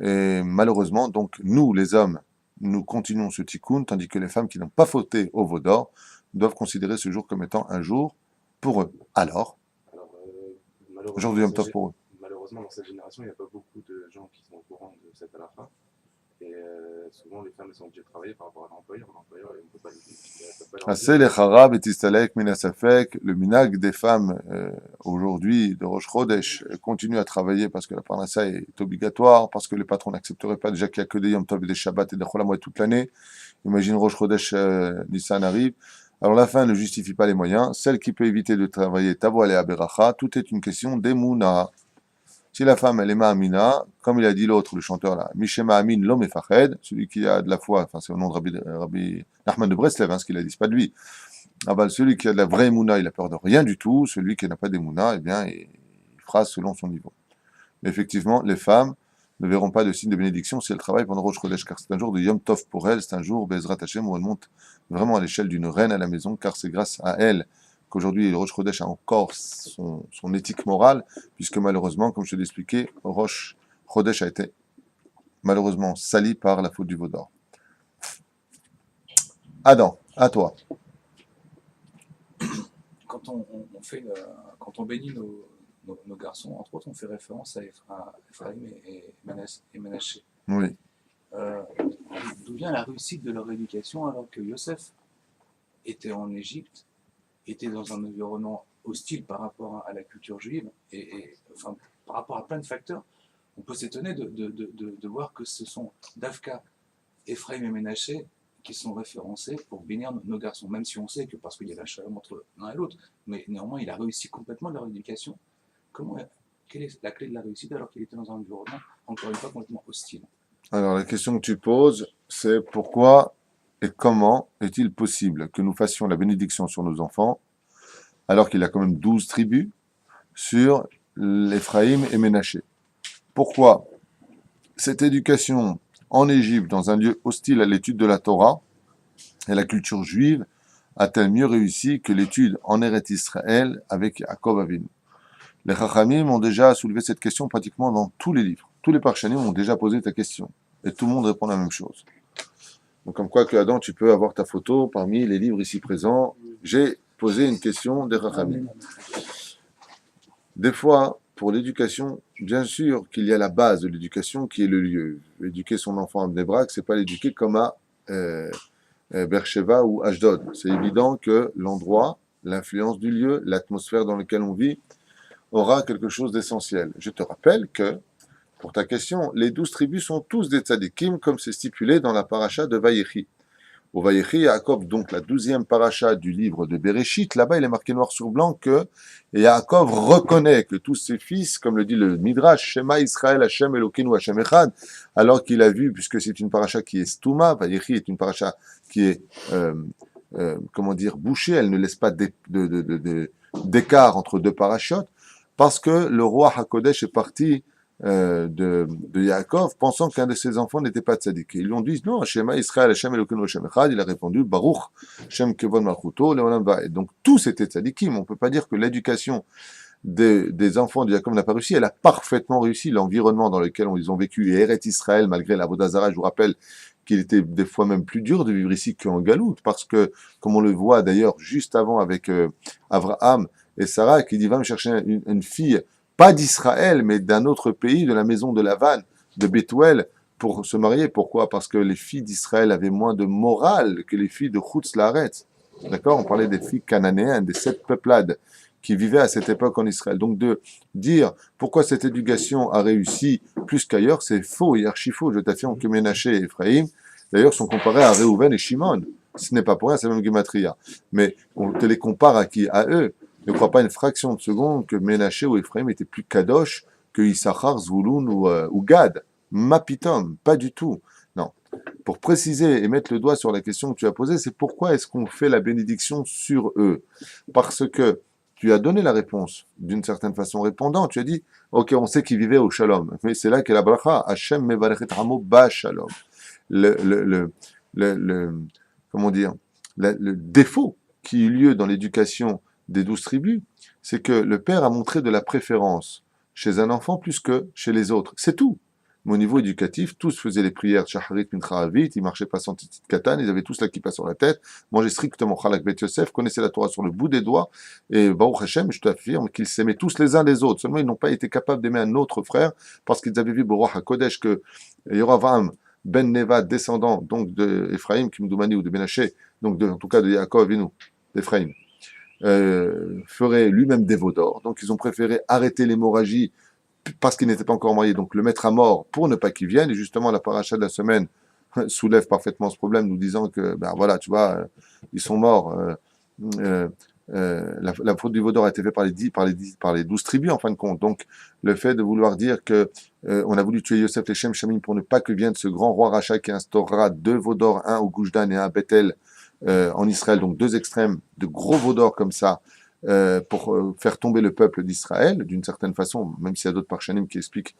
Et malheureusement, donc, nous, les hommes, nous continuons ce tikkun, tandis que les femmes qui n'ont pas fauté au veau d'or doivent considérer ce jour comme étant un jour pour eux. Alors, jour de Yom Tov pour eux. Malheureusement, dans cette génération, il n'y a pas beaucoup de gens qui sont au courant de cette halakha. Et souvent, les femmes elles sont obligées de travailler par rapport à l'employeur. L'employeur, il ne peut pas le minag des femmes aujourd'hui de Rosh Chodesh continue à travailler parce que la parnassa est obligatoire, parce que les patrons n'accepteraient pas déjà qu'il n'y a que des Yom Tov et des Shabbats et des Chol Hamoed toute l'année. Imagine Rosh Chodesh Nissan arrive. Alors la fin ne justifie pas les moyens. Celle qui peut éviter de travailler Tavo Alea Beracha, tout est une question d'Emouna. Si la femme, elle est ma'amina, comme il a dit l'autre, le chanteur là, Mishema Amin l'homme Fached, celui qui a de la foi, enfin c'est au nom de Rabbi Nachman de Breslev, ce qu'il a dit, c'est pas de lui. Ah ben, celui qui a de la vraie émouna, il a peur de rien du tout. Celui qui n'a pas d'émouna, eh bien, il fera selon son niveau. Mais effectivement, les femmes ne verront pas de signe de bénédiction si elles travaillent pendant Rosh Chodesh, car c'est un jour de Yom Tov pour elles, c'est un jour, Bezrat Hashem, où elles montent vraiment à l'échelle d'une reine à la maison, car c'est grâce à elles qu'aujourd'hui le Rosh Chodesh a encore son éthique morale, puisque malheureusement, comme je te l'ai expliqué, Rosh Chodesh a été malheureusement sali par la faute du veau d'or. Adam, à toi. Quand quand on bénit nos garçons, entre autres, on fait référence à Ephraim et Ménaché. Oui. D'où vient la réussite de leur éducation alors que Yosef était en Égypte, était dans un environnement hostile par rapport à la culture juive, enfin, par rapport à plein de facteurs, on peut s'étonner de voir que ce sont Davka, Ephraim et Ménaché qui sont référencés pour bénir nos garçons, même si on sait que parce qu'il y a la shalom entre l'un et l'autre, mais néanmoins il a réussi complètement leur éducation. Quelle est la clé de la réussite alors qu'il était dans un environnement, encore une fois, complètement hostile? Alors, la question que tu poses, c'est pourquoi et comment est-il possible que nous fassions la bénédiction sur nos enfants, alors qu'il y a quand même 12 tribus, sur l'Éphraïm et Ménaché? Pourquoi cette éducation en Égypte, dans un lieu hostile à l'étude de la Torah et la culture juive, a-t-elle mieux réussi que l'étude en Eretz Israël avec Yaakov Avinu? Les Chachamim ont déjà soulevé cette question pratiquement dans tous les livres. Tous les Parshanim ont déjà posé ta question. Et tout le monde répond la même chose. Donc, comme quoi que Adam, tu peux avoir ta photo parmi les livres ici présents. J'ai posé une question des Chachamim. Des fois, pour l'éducation, bien sûr qu'il y a la base de l'éducation qui est le lieu. Éduquer son enfant à Bnei Brak, c'est pas l'éduquer comme à Beersheba ou Ashdod. C'est évident que l'endroit, l'influence du lieu, l'atmosphère dans laquelle on vit, aura quelque chose d'essentiel. Je te rappelle que, pour ta question, les 12 tribus sont tous des tzadikim, comme c'est stipulé dans la paracha de Vayechi. Au Vayechi, Yaakov, donc la 12e paracha du livre de Bereshit, là-bas il est marqué noir sur blanc que Yaakov reconnaît que tous ses fils, comme le dit le Midrash, Shema Israël, Hashem Elokeinu, Hashem Echad, alors qu'il a vu, puisque c'est une paracha qui est stouma, Vayechi est une paracha qui est, bouchée, elle ne laisse pas d'écart entre deux parachutes, parce que le roi HaKodesh est parti de Yaakov, pensant qu'un de ses enfants n'était pas tzaddik. Ils lui ont dit, non, Shema Israël, Hashem Elokeinu, Hashem Echad. Il a répondu, Baruch, Shem Kevon Malchuto, Leolam Vaed. Donc tous étaient tzaddikim. On ne peut pas dire que l'éducation des enfants de Yaakov n'a pas réussi. Elle a parfaitement réussi. L'environnement dans lequel ils ont vécu, et Eretz Israël, malgré la Vodazara, je vous rappelle qu'il était des fois même plus dur de vivre ici qu'en Galoute, parce que, comme on le voit d'ailleurs juste avant avec Abraham et Sarah, qui dit, va me chercher une fille, pas d'Israël, mais d'un autre pays, de la maison de Lavan, de Bethuel, pour se marier. Pourquoi? Parce que les filles d'Israël avaient moins de morale que les filles de Chutz Laaretz. D'accord? On parlait des filles cananéennes, des 7 peuplades qui vivaient à cette époque en Israël. Donc de dire pourquoi cette éducation a réussi plus qu'ailleurs, c'est faux et archi faux. Je t'affirme que Ménaché et Ephraïm, d'ailleurs, sont comparés à Réhouven et Shimon. Ce n'est pas pour rien, c'est même Gematria. Mais on te les compare à qui? À eux. Ne crois pas une fraction de seconde que Ménaché ou Ephraim étaient plus kadosh que Issachar, Zvouloun ou Gad. Mapitom, pas du tout. Non. Pour préciser et mettre le doigt sur la question que tu as posée, c'est pourquoi est-ce qu'on fait la bénédiction sur eux? Parce que tu as donné la réponse d'une certaine façon répondant. Tu as dit, ok, on sait qu'ils vivaient au shalom. Mais c'est là qu'est la bracha. Hashem mevarechet hamo ba shalom. Comment dire, le défaut qui eut lieu dans l'éducation des 12 tribus, c'est que le père a montré de la préférence chez un enfant plus que chez les autres. C'est tout. Mais au niveau éducatif, tous faisaient les prières Shacharit Mincha Avit, ils marchaient pas sans petite katane, ils avaient tous la kippa sur la tête, mangeaient strictement Chalak Bet Yosef, connaissaient la Torah sur le bout des doigts, et Baruch Hashem, je t'affirme qu'ils s'aimaient tous les uns les autres. Seulement, ils n'ont pas été capables d'aimer un autre frère, parce qu'ils avaient vu Baruch HaKodesh que Yoravam ben Neva, descendant donc de Ephraim, Kimdoumani ou de Ménaché, donc en tout cas de Yaakov Avinu, d'Ephraim, ferait lui-même des veaux d'or. Donc ils ont préféré arrêter l'hémorragie parce qu'il n'était pas encore marié, donc le mettre à mort pour ne pas qu'il vienne. Et justement, la paracha de la semaine soulève parfaitement ce problème, nous disant que, ben voilà, tu vois, ils sont morts. la faute du veau d'or a été faite par les 12 tribus, en fin de compte. Donc, le fait de vouloir dire que on a voulu tuer Yosef et Shem Shamim pour ne pas que vienne ce grand roi Racha qui instaurera 2 veaux d'or, un au Goujdan et un à Bethel en Israël, donc 2 extrêmes de gros veaux d'or comme ça, pour faire tomber le peuple d'Israël, d'une certaine façon, même s'il y a d'autres parshanim qui expliquent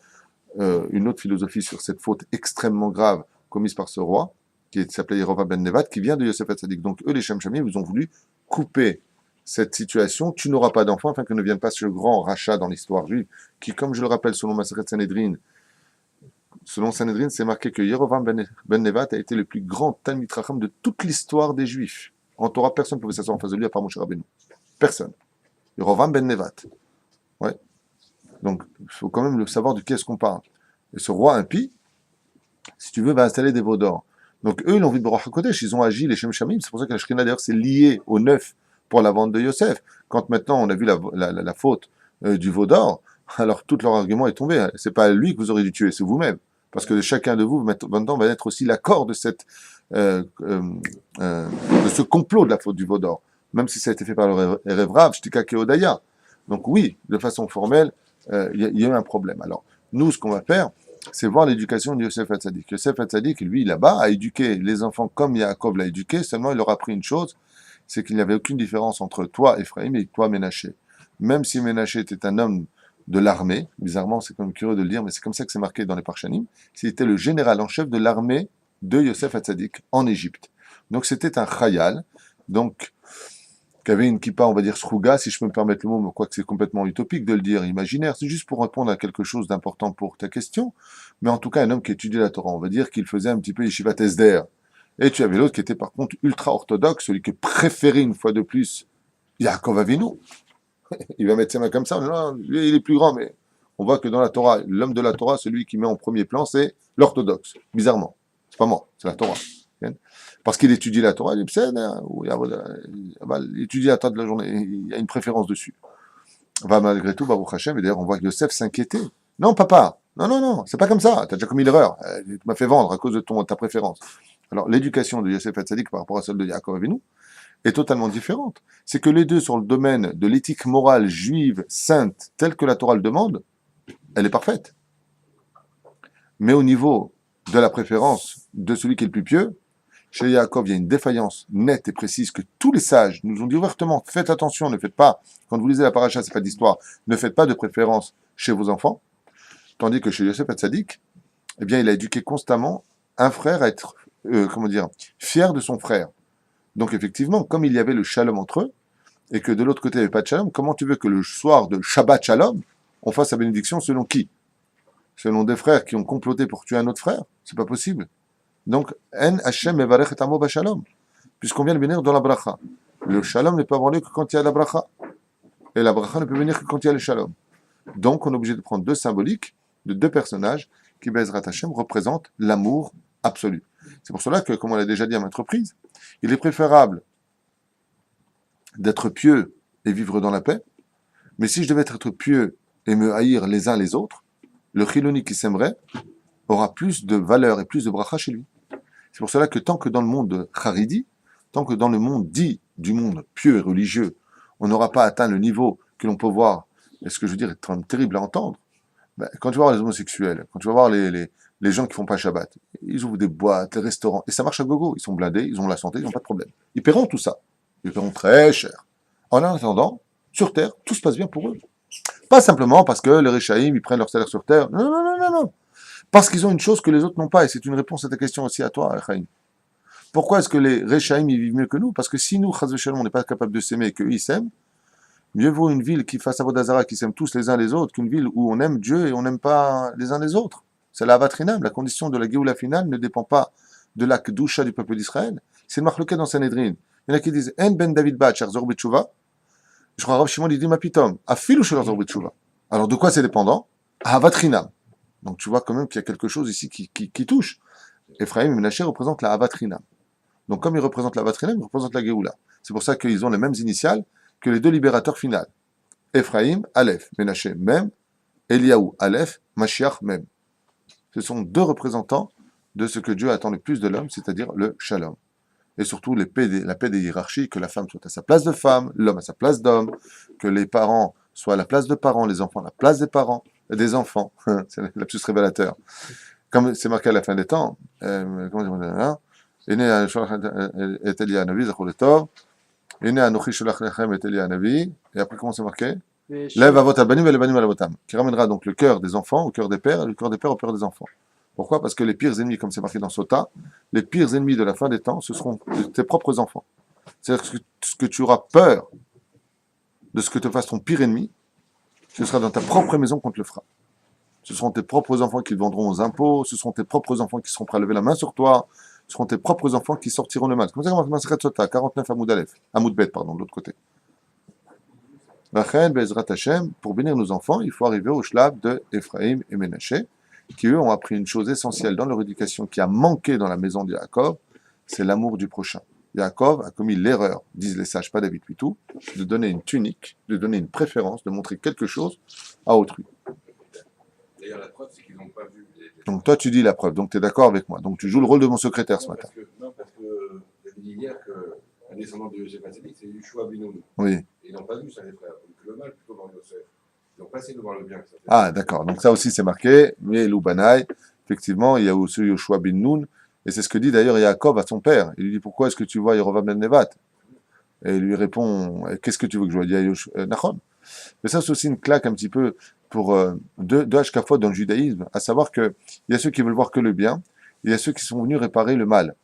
une autre philosophie sur cette faute extrêmement grave commise par ce roi, qui s'appelait Yerovam ben Nevat, qui vient de Yosef Hatzadik. Donc eux, les Shem Shamim, ils ont voulu couper cette situation. Tu n'auras pas d'enfant afin que ne vienne pas ce grand rachat dans l'histoire juive, qui, comme je le rappelle, selon Maseret Sanhedrin, c'est marqué que Yerovam ben Nevat a été le plus grand Talmid Chacham de toute l'histoire des Juifs. En Torah, personne ne pouvait s'asseoir en face de lui à part Moshe Rabbeinu. Personne. Yerovam ben Nevat. Ouais. Donc, il faut quand même le savoir de qui est-ce qu'on parle. Et ce roi impie, si tu veux, va installer des veaux d'or. Donc, eux, ils ont vu de Baruch HaKodesh, ils ont agi, les Shem Shamim. C'est pour ça que la Shekhinah, d'ailleurs, c'est lié au neuf pour la vente de Yosef. Quand maintenant, on a vu la faute du veau d'or, alors tout leur argument est tombé. C'est pas lui que vous aurez dû tuer, c'est vous-même. Parce que chacun de vous, maintenant, va être aussi l'accord de de ce complot de la faute du veau d'or. Même si ça a été fait par le Erev Rav, Shtika Keodaya. Donc oui, de façon formelle, il y a eu un problème. Alors, nous, ce qu'on va faire, c'est voir l'éducation de Yosef Hatzadik. Yosef Hatzadik, lui, là-bas, a éduqué les enfants comme Yaakov l'a éduqué, seulement il leur a appris une chose, c'est qu'il n'y avait aucune différence entre toi, Ephraim, et toi, Ménaché. Même si Ménaché était un homme de l'armée, bizarrement, c'est quand même curieux de le dire, mais c'est comme ça que c'est marqué dans les Parshanim, c'était le général en chef de l'armée de Yosef Hatzadik en Égypte. Donc c'était un chayal, donc qui avait une kippa, on va dire srouga, si je peux me permettre le mot, mais quoique c'est complètement utopique de le dire, imaginaire, c'est juste pour répondre à quelque chose d'important pour ta question, mais en tout cas un homme qui étudiait la Torah, on va dire qu'il faisait un petit peu yeshivat esder. Et tu avais l'autre qui était par contre ultra orthodoxe, celui qui préférait une fois de plus Yaakov Avinu. Il va mettre ses mains comme ça, non, lui il est plus grand, mais on voit que dans la Torah, l'homme de la Torah, celui qui met en premier plan, c'est l'orthodoxe, bizarrement. C'est pas moi, c'est la Torah. Parce qu'il étudie la Torah, il étudie la Torah de la journée, il y a une préférence dessus. Va malgré tout, Baruch Hashem, et d'ailleurs on voit que Yosef s'inquiétait. Non, papa, non, c'est pas comme ça, t'as déjà commis l'erreur, tu m'as fait vendre à cause de ta préférence. Alors l'éducation de Yosef Hatzadik par rapport à celle de Yaakov Avinu est totalement différente. C'est que les deux, sur le domaine de l'éthique morale juive sainte, telle que la Torah le demande, elle est parfaite. Mais au niveau de la préférence de celui qui est le plus pieux, chez Yaakov, il y a une défaillance nette et précise que tous les sages nous ont dit ouvertement, faites attention, ne faites pas, quand vous lisez la paracha, c'est pas d'histoire, ne faites pas de préférence chez vos enfants, tandis que chez Yosef Hatzadik, eh bien, il a éduqué constamment un frère à être, fier de son frère. Donc effectivement, comme il y avait le shalom entre eux, et que de l'autre côté, il n'y avait pas de shalom, comment tu veux que le soir de Shabbat Shalom, on fasse la bénédiction selon qui? Selon des frères qui ont comploté pour tuer un autre frère? C'est pas possible. Donc, En Hashem mevarech et amo b'shalom, puisqu'on vient de venir dans la bracha. Le shalom ne peut avoir lieu que quand il y a la bracha. Et la bracha ne peut venir que quand il y a le shalom. Donc, on est obligé de prendre deux symboliques de deux personnages qui, Bezrat Hashem, représentent l'amour absolu. C'est pour cela que, comme on l'a déjà dit à maintes reprises, il est préférable d'être pieux et vivre dans la paix, mais si je devais être pieux et me haïr les uns les autres, le chiloni qui s'aimerait aura plus de valeur et plus de bracha chez lui. C'est pour cela que tant que dans le monde haridi, tant que dans le monde dit du monde pieux et religieux, on n'aura pas atteint le niveau que l'on peut voir, et ce que je veux dire est quand même terrible à entendre, ben, quand tu vas voir les homosexuels, quand tu vas voir les gens qui font pas Shabbat, ils ouvrent des boîtes, des restaurants, et ça marche à gogo, ils sont blindés, ils ont la santé, ils n'ont pas de problème. Ils paieront tout ça. Ils paieront très cher. En attendant, sur Terre, tout se passe bien pour eux. Pas simplement parce que les Réchaïm, ils prennent leur salaire sur Terre. Non. Parce qu'ils ont une chose que les autres n'ont pas, et c'est une réponse à ta question aussi à toi, Réchaïm. Pourquoi est-ce que les Réchaïm, ils vivent mieux que nous? Parce que si nous, Chaz v'Shalom, on n'est pas capable de s'aimer et qu'eux, ils s'aiment, mieux vaut une ville qui fasse Avodazara, qui s'aime tous les uns les autres, qu'une ville où on aime Dieu et on n'aime pas les uns les autres. C'est la Avatrinam. La condition de la Géoula finale ne dépend pas de la Kedusha du peuple d'Israël. C'est le Marloquet dans Sanhedrin. Il y en a qui disent En ben David Bat, Charzor B'Tshuva. Je crois que Rav Shimon dit Mapitom, Afil ou Charzor B'Tshuva. Alors de quoi c'est dépendant? Avatrinam. Donc tu vois quand même qu'il y a quelque chose ici qui touche. Ephraim et Menaché représentent la Avatrinam. Donc comme ils représentent la Avatrinam, ils représentent la Géoula. C'est pour ça qu'ils ont les mêmes initiales que les deux libérateurs finaux. Ephraim, Aleph, Menaché, Mem, Eliaou, Aleph, Mashiach, Mem. Ce sont deux représentants de ce que Dieu attend le plus de l'homme, c'est-à-dire le Shalom. et surtout la paix des hiérarchies, que la femme soit à sa place de femme, l'homme à sa place d'homme, que les parents soient à la place de parents, les enfants à la place des parents, et des enfants. C'est l'absus révélateur. Comme c'est marqué à la fin des temps, comment dire, הנה את אלי הנביא, זכור לטוב, הנה אנוכי שולח לכם את אלי הנביא, et après comment c'est marqué? Mais Lève à votre albanim et l'albanim à l'avotam, qui ramènera donc le cœur des enfants au cœur des pères, et le cœur des pères au cœur des enfants. Pourquoi? Parce que les pires ennemis, comme c'est marqué dans Sota, les pires ennemis de la fin des temps, ce seront tes propres enfants. C'est-à-dire que ce que tu auras peur de ce que te fasse ton pire ennemi, ce sera dans ta propre maison qu'on te le fera. Ce seront tes propres enfants qui te vendront aux impôts, ce seront tes propres enfants qui seront prêts à lever la main sur toi, ce seront tes propres enfants qui sortiront le mal. C'est comme ça qu'on va commencer Sota, 49 Hamoud Aleph, Hamoud Bet, pardon, de l'autre côté. Rachel, Bezrat Hashem, pour bénir nos enfants, il faut arriver au shlab de Ephraim et Ménaché, qui eux ont appris une chose essentielle dans leur éducation qui a manqué dans la maison de Yaakov, c'est l'amour du prochain. Yaakov a commis l'erreur, disent les sages, pas David Pitou, de donner une tunique, de donner une préférence, de montrer quelque chose à autrui. D'ailleurs, la preuve, c'est qu'ils n'ont pas vu. Donc toi, tu dis la preuve, donc tu es d'accord avec moi. Donc tu joues le rôle de mon secrétaire ce matin. Non, parce que j'avais dit hier qu'un descendant de Yosef Hatzadik, c'est Yeshua Binoun. Oui. Et ils n'ont pas vu ça, les frères. Donc le mal plutôt dans Yosef. Ils ont passé devant le bien. Ça fait Ah, d'accord. Donc ça aussi, c'est marqué. Mais Loubanai, effectivement, il y a aussi Yoshua bin Nun. Et c'est ce que dit d'ailleurs Yaakov à son père. Il lui dit, pourquoi est-ce que tu vois Yerovam ben Nevat? Et il lui répond, qu'est-ce que tu veux que je vois? Il dit, Nachon. Mais ça, c'est aussi une claque un petit peu pour deux Hashkafot dans le judaïsme, à savoir qu'il y a ceux qui veulent voir que le bien, et il y a ceux qui sont venus réparer le mal.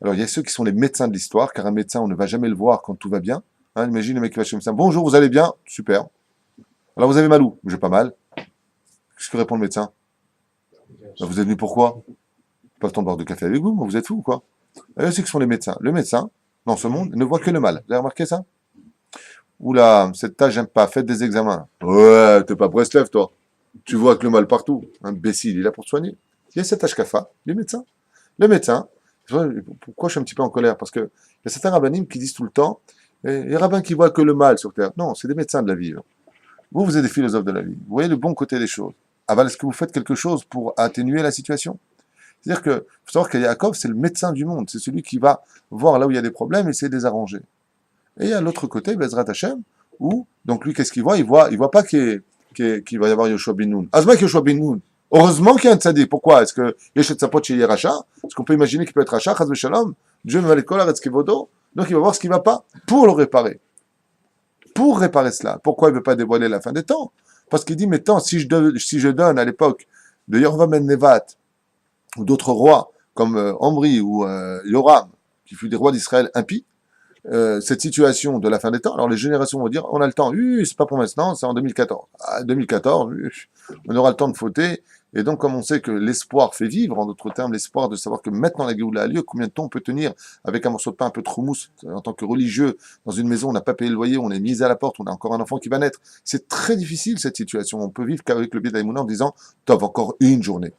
Alors, il y a ceux qui sont les médecins de l'histoire, car un médecin, on ne va jamais le voir quand tout va bien. Hein, imagine le mec qui va chez le médecin. Bonjour, vous allez bien? Super. Alors, vous avez mal où? J'ai pas mal. Qu'est-ce que répond le médecin? Ben, vous êtes venu pourquoi? Pas le temps de boire de café avec vous, mais vous êtes fou, quoi. Et ceux qui sont les médecins. Le médecin, dans ce monde, ne voit que le mal. Vous avez remarqué ça? Oula, cette tâche, j'aime pas. Faites des examens. Ouais, t'es pas Breslev, toi. Tu vois que le mal partout. Imbécile, il est là pour te soigner. Il y a cet Ashkafa, les médecins. Le médecin, pourquoi je suis un petit peu en colère? Parce que il y a certains rabbinim qui disent tout le temps, les rabbins qui voient que le mal sur terre. Non, c'est des médecins de la vie. Vous, vous êtes des philosophes de la vie. Vous voyez le bon côté des choses. Aval, est-ce que vous faites quelque chose pour atténuer la situation? C'est-à-dire que, faut savoir que Yaakov, c'est le médecin du monde. C'est celui qui va voir là où il y a des problèmes et essayer de les arranger. Et il y a l'autre côté, Bezrat Hashem, où, donc lui, qu'est-ce qu'il voit? Il voit pas qu'il va y avoir Yoshua bin Nun. Azmak Yoshua bin Nun. Heureusement qu'il y a un tzaddik. Pourquoi? Est-ce que Yeshet Sapot chez Yeracha? Est-ce qu'on peut imaginer qu'il peut être Racha? Chaz Shalom? Dieu me va l'école, arrête ce qu'il vaut. Donc il va voir ce qui va pas pour le réparer. Pour réparer cela. Pourquoi il ne veut pas dévoiler la fin des temps? Parce qu'il dit, mais tant, si je donne à l'époque de Yerovam ben Nevat, ou d'autres rois, comme Omri ou Yoram, qui fut des rois d'Israël impies, cette situation de la fin des temps, alors les générations vont dire, on a le temps, c'est pas pour maintenant, c'est en 2014. Ah, 2014, on aura le temps de fauter, et donc comme on sait que l'espoir fait vivre, en d'autres termes, l'espoir de savoir que maintenant la Géoula a lieu, combien de temps on peut tenir avec un morceau de pain, un peu de houmous, en tant que religieux, dans une maison, on n'a pas payé le loyer, on est mis à la porte, on a encore un enfant qui va naître. C'est très difficile cette situation, on peut vivre qu'avec le biais d'Aïmouna en disant, top, encore une journée,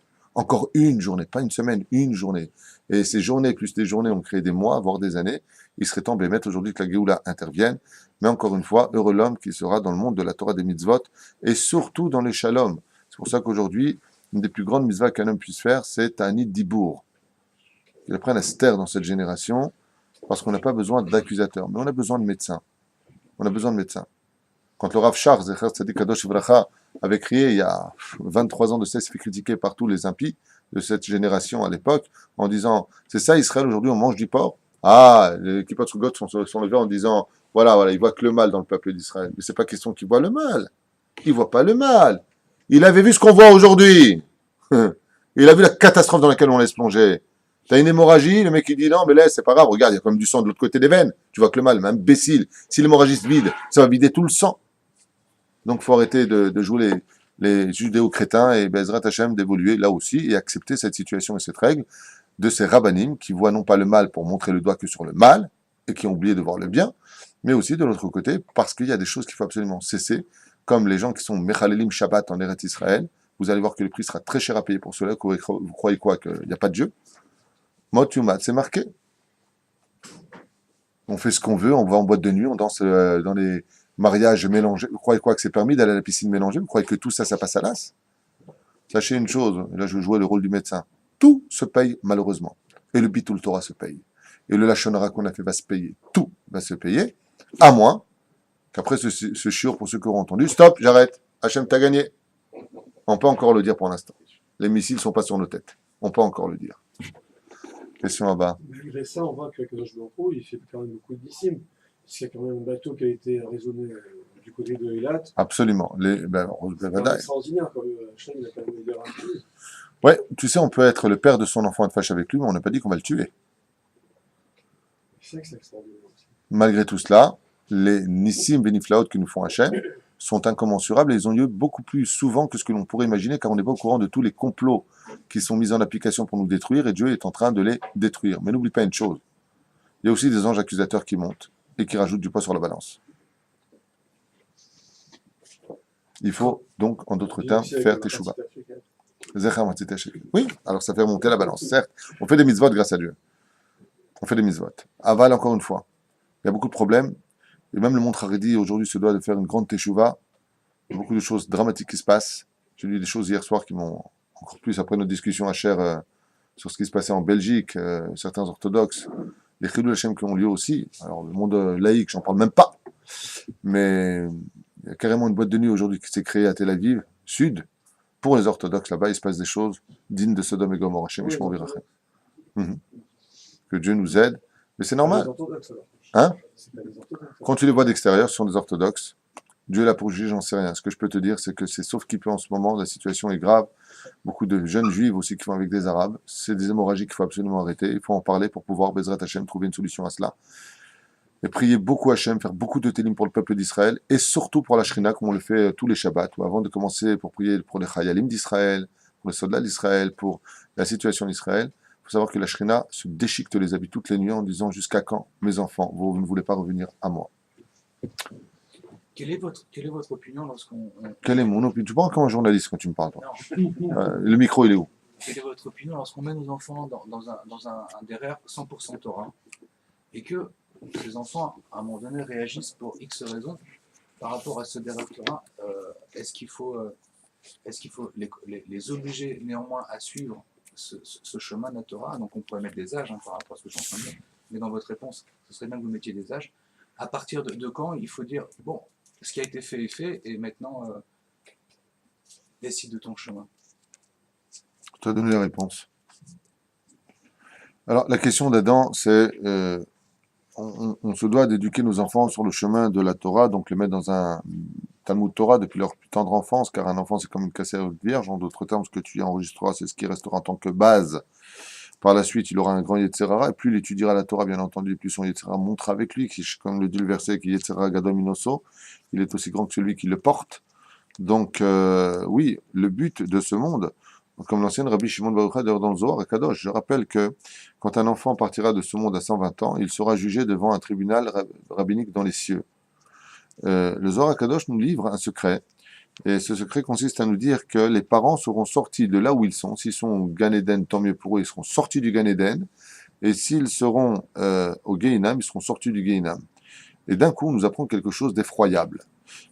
pas une semaine, une journée. Et ces journées plus des journées ont créé des mois, voire des années. Il serait temps, Bémet, aujourd'hui que la Géoula intervienne. Mais encore une fois, heureux l'homme qui sera dans le monde de la Torah des mitzvot et surtout dans les shalom. C'est pour ça qu'aujourd'hui, une des plus grandes mitzvahs qu'un homme puisse faire, c'est un nid dibour. Il apprenne à se taire dans cette génération parce qu'on n'a pas besoin d'accusateurs, mais on a besoin de médecins. On a besoin de médecins. Quand le Rav Shach, Zecher Tzadik Kadosh Vracha, avait crié il y a 23 ans de ça, il s'est fait critiquer par tous les impies de cette génération à l'époque, en disant, c'est ça Israël, aujourd'hui on mange du porc. Ah, les Kippot Rugot sont levés en disant, voilà, ils voient que le mal dans le peuple d'Israël. Mais c'est pas question qu'ils voient le mal. Ils voient pas le mal. Il avait vu ce qu'on voit aujourd'hui. Il a vu la catastrophe dans laquelle on laisse plonger. T'as une hémorragie, le mec il dit non, mais laisse, c'est pas grave, regarde, il y a quand même du sang de l'autre côté des veines. Tu vois que le mal, mais imbécile. Si l'hémorragie se vide, ça va vider tout le sang. Donc faut arrêter de jouer les judéo-crétins et Bezrat Hashem d'évoluer là aussi et accepter cette situation et cette règle de ces rabbanim qui voient non pas le mal pour montrer le doigt que sur le mal et qui ont oublié de voir le bien, mais aussi de l'autre côté parce qu'il y a des choses qu'il faut absolument cesser, comme les gens qui sont Mechalelim Shabbat en Eretz Israël. Vous allez voir que le prix sera très cher à payer pour cela. Vous croyez quoi? Qu'il n'y a pas de Dieu? Mot Yumat, c'est marqué. On fait ce qu'on veut, on va en boîte de nuit, on danse dans les mariages mélangés. Vous croyez quoi? Que c'est permis d'aller à la piscine mélangée? Vous croyez que tout ça, ça passe à l'as? Sachez une chose, là je jouais le rôle du médecin. Tout se paye malheureusement. Et le Bitul Torah se paye. et le lachonara qu'on a fait va se payer. Tout va se payer, à moins qu'après ce shiur, pour ceux qui auront entendu, stop, j'arrête, Hachem t'a gagné. On peut encore le dire pour l'instant. Les missiles ne sont pas sur nos têtes. On peut encore le dire. Question là-bas. Malgré ça, on voit que Kadosh Baruch Hu, il fait quand même beaucoup de dissim. Parce qu'il y a quand même un bateau qui a été raisonné du côté de Eilat. Absolument. C'est extraordinaire quand Hachem il a quand même aidé à remplir. Ouais, tu sais, on peut être le père de son enfant et être fâché avec lui, mais on n'a pas dit qu'on va le tuer. C'est vrai que c'est extraordinaire aussi. Malgré tout cela, les Nissim Beniflaot que nous font Hachem sont incommensurables et ils ont lieu beaucoup plus souvent que ce que l'on pourrait imaginer car on n'est pas au courant de tous les complots qui sont mis en application pour nous détruire et Dieu est en train de les détruire. Mais n'oublie pas une chose, il y a aussi des anges accusateurs qui montent et qui rajoutent du poids sur la balance. Il faut donc, en d'autres termes, faire teshuva. Oui, alors ça fait remonter la balance, certes. On fait des mitzvot grâce à Dieu. On fait des mitzvot. Aval, encore une fois. Il y a beaucoup de problèmes. Et même le monde Haredi aujourd'hui se doit de faire une grande teshuva. Il y a beaucoup de choses dramatiques qui se passent. J'ai lu des choses hier soir qui m'ont encore plus, après notre discussion à Cher sur ce qui se passait en Belgique, certains orthodoxes, les Chilul Hashem qui ont lieu aussi. Alors le monde laïque, j'en parle même pas. Mais il y a carrément une boîte de nuit aujourd'hui qui s'est créée à Tel Aviv, sud. Pour les orthodoxes, là-bas, il se passe des choses dignes de Sodome et Gomorrah. Que Dieu nous aide. Mais c'est normal. Hein? Quand tu les vois d'extérieur, ce sont des orthodoxes. Dieu est là pour juger, j'en sais rien. Ce que je peux te dire, c'est que c'est sauf qui peut en ce moment, la situation est grave. Beaucoup de jeunes juifs aussi qui font avec des arabes. C'est des hémorragies qu'il faut absolument arrêter. Il faut en parler pour pouvoir, Bezrat Hashem, trouver une solution à cela. Et prier beaucoup Hashem, faire beaucoup de télim pour le peuple d'Israël, et surtout pour la Shrina, comme on le fait tous les Shabbats, ou avant de commencer pour prier pour les Chayalim d'Israël, pour les soldats d'Israël, pour la situation d'Israël. Il faut savoir que la Shrina se déchiquette les habits toutes les nuits en disant jusqu'à quand, mes enfants, vous ne voulez pas revenir à moi. Quelle est votre opinion lorsqu'on... Quelle est mon opinion? Tu parles comme un journaliste quand tu me parles, toi. Non. Le micro, il est où? Quelle est votre opinion lorsqu'on met nos enfants dans un derrière 100% Torah et que ces enfants, à un moment donné, réagissent pour X raisons par rapport à ce derrière Torah? Est-ce qu'il faut les obliger néanmoins à suivre ce chemin de la Torah? Donc on pourrait mettre des âges par rapport à ce que je suis en train de dire, mais dans votre réponse, ce serait bien que vous mettiez des âges. À partir de quand il faut dire, bon, ce qui a été fait est fait, et maintenant, décide de ton chemin. Tu as donné la réponse. Alors, la question d'Adam, c'est on se doit d'éduquer nos enfants sur le chemin de la Torah, donc les mettre dans un Talmud Torah depuis leur plus tendre enfance, car un enfant, c'est comme une cassette vierge. En d'autres termes, ce que tu y enregistreras, c'est ce qui restera en tant que base. Par la suite, il aura un grand Yetzerara, et plus il étudiera la Torah, bien entendu, plus son Yetzerara montera avec lui, comme le dit le verset, qui Yetzerara Gadol Minoso, il est aussi grand que celui qui le porte. Donc, oui, le but de ce monde, comme l'ancienne Rabbi Shimon Bar Yochai dans le Zohar et Kadosh, je rappelle que quand un enfant partira de ce monde à 120 ans, il sera jugé devant un tribunal rabbinique dans les cieux. Le Zohar et Kadosh nous livre un secret, et ce secret consiste à nous dire que les parents seront sortis de là où ils sont. S'ils sont au Gan Eden, tant mieux pour eux, ils seront sortis du Gan Eden, et s'ils seront au Gehinam, ils seront sortis du Gehinam. Et d'un coup, on nous apprend quelque chose d'effroyable.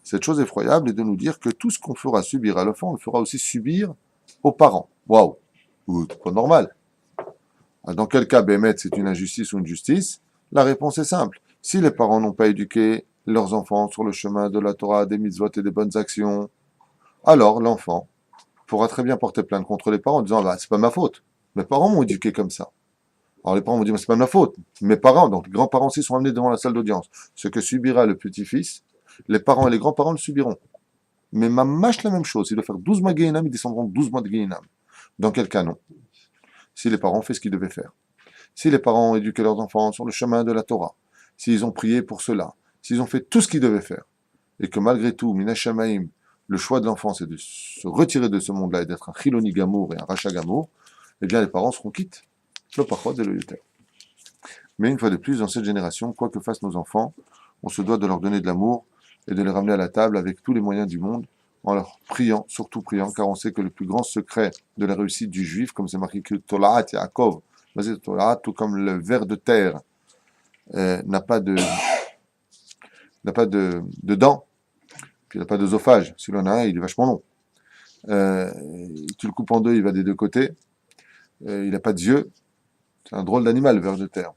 Cette chose effroyable est de nous dire que tout ce qu'on fera subir à l'enfant, on le fera aussi subir aux parents. Waouh, c'est pas normal. Dans quel cas, Bémet, c'est une injustice ou une justice? La réponse est simple. Si les parents n'ont pas éduqué leurs enfants sur le chemin de la Torah, des mitzvot et des bonnes actions, alors l'enfant pourra très bien porter plainte contre les parents en disant bah, c'est pas ma faute. Mes parents m'ont éduqué comme ça. Alors les parents vont dire c'est pas ma faute. Mes parents, donc les grands-parents aussi sont amenés devant la salle d'audience. Ce que subira le petit-fils, les parents et les grands-parents le subiront. Mais mamache la même chose. S'il doit faire 12 mois de Gehinam, ils descendront 12 mois de Gehinam. Dans quel cas non? Si les parents ont fait ce qu'ils devaient faire. Si les parents ont éduqué leurs enfants sur le chemin de la Torah, s'ils ont prié pour cela, s'ils ont fait tout ce qu'ils devaient faire, et que malgré tout, Minashamaim, le choix de l'enfant, c'est de se retirer de ce monde-là et d'être un Chiloni Gamour et un Racha Gamour, eh bien les parents seront quittes. Le parfois de l'Euter. Mais une fois de plus, dans cette génération, quoi que fassent nos enfants, on se doit de leur donner de l'amour et de les ramener à la table avec tous les moyens du monde, en leur priant, surtout priant, car on sait que le plus grand secret de la réussite du juif, comme c'est marqué que Tolaat Yaakov, tout comme le ver de terre n'a pas de dents, puis il n'a pas d'œsophage. S'il en a un, il est vachement long. Tu le coupes en deux, il va des deux côtés. Il n'a pas de yeux. C'est un drôle d'animal, le ver de terre.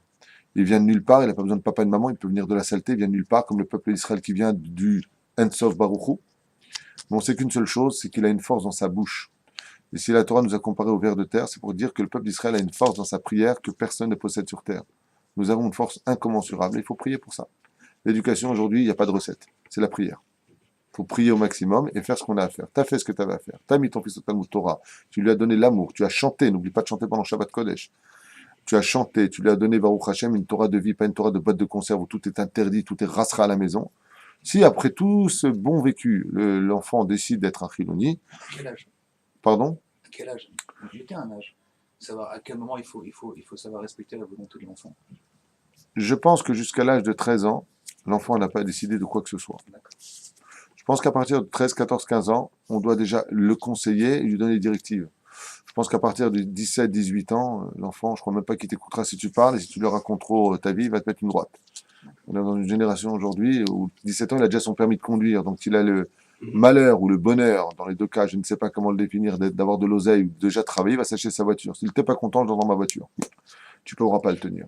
Il vient de nulle part, il n'a pas besoin de papa et de maman, il peut venir de la saleté, il vient de nulle part, comme le peuple d'Israël qui vient du Ensof Baruchou. Mais on sait qu'une seule chose, c'est qu'il a une force dans sa bouche. Et si la Torah nous a comparé au ver de terre, c'est pour dire que le peuple d'Israël a une force dans sa prière que personne ne possède sur terre. Nous avons une force incommensurable, et il faut prier pour ça. L'éducation aujourd'hui, il n'y a pas de recette, c'est la prière. Il faut prier au maximum et faire ce qu'on a à faire. Tu as fait ce que tu avais à faire. Tu as mis ton fils au Talmud Torah, tu lui as donné l'amour, tu as chanté, n'oublie pas de chanter pendant Shabbat Kodesh. Tu as chanté, tu lui as donné Baruch Hashem une Torah de vie, pas une Torah de boîte de conserve où tout est interdit, tout est rasra à la maison. Si après tout ce bon vécu, l'enfant décide d'être un chiloni, Quel âge? pardon, Quel âge? Mettez un âge. Savoir à quel moment il faut savoir respecter la volonté de l'enfant. je pense que jusqu'à l'âge de 13 ans, l'enfant n'a pas décidé de quoi que ce soit. D'accord. Je pense qu'à partir de 13, 14, 15 ans, on doit déjà le conseiller et lui donner des directives. Je pense qu'à partir de 17, 18 ans, l'enfant, je crois même pas qu'il t'écoutera si tu parles, et si tu lui racontes trop ta vie, il va te mettre une droite. On est dans une génération aujourd'hui où 17 ans, il a déjà son permis de conduire, donc s'il a le malheur ou le bonheur, dans les deux cas, je ne sais pas comment le définir, d'avoir de l'oseille ou de déjà travailler, il va s'acheter sa voiture. S'il n'était pas content, je dans ma voiture. Tu ne pourras pas le tenir.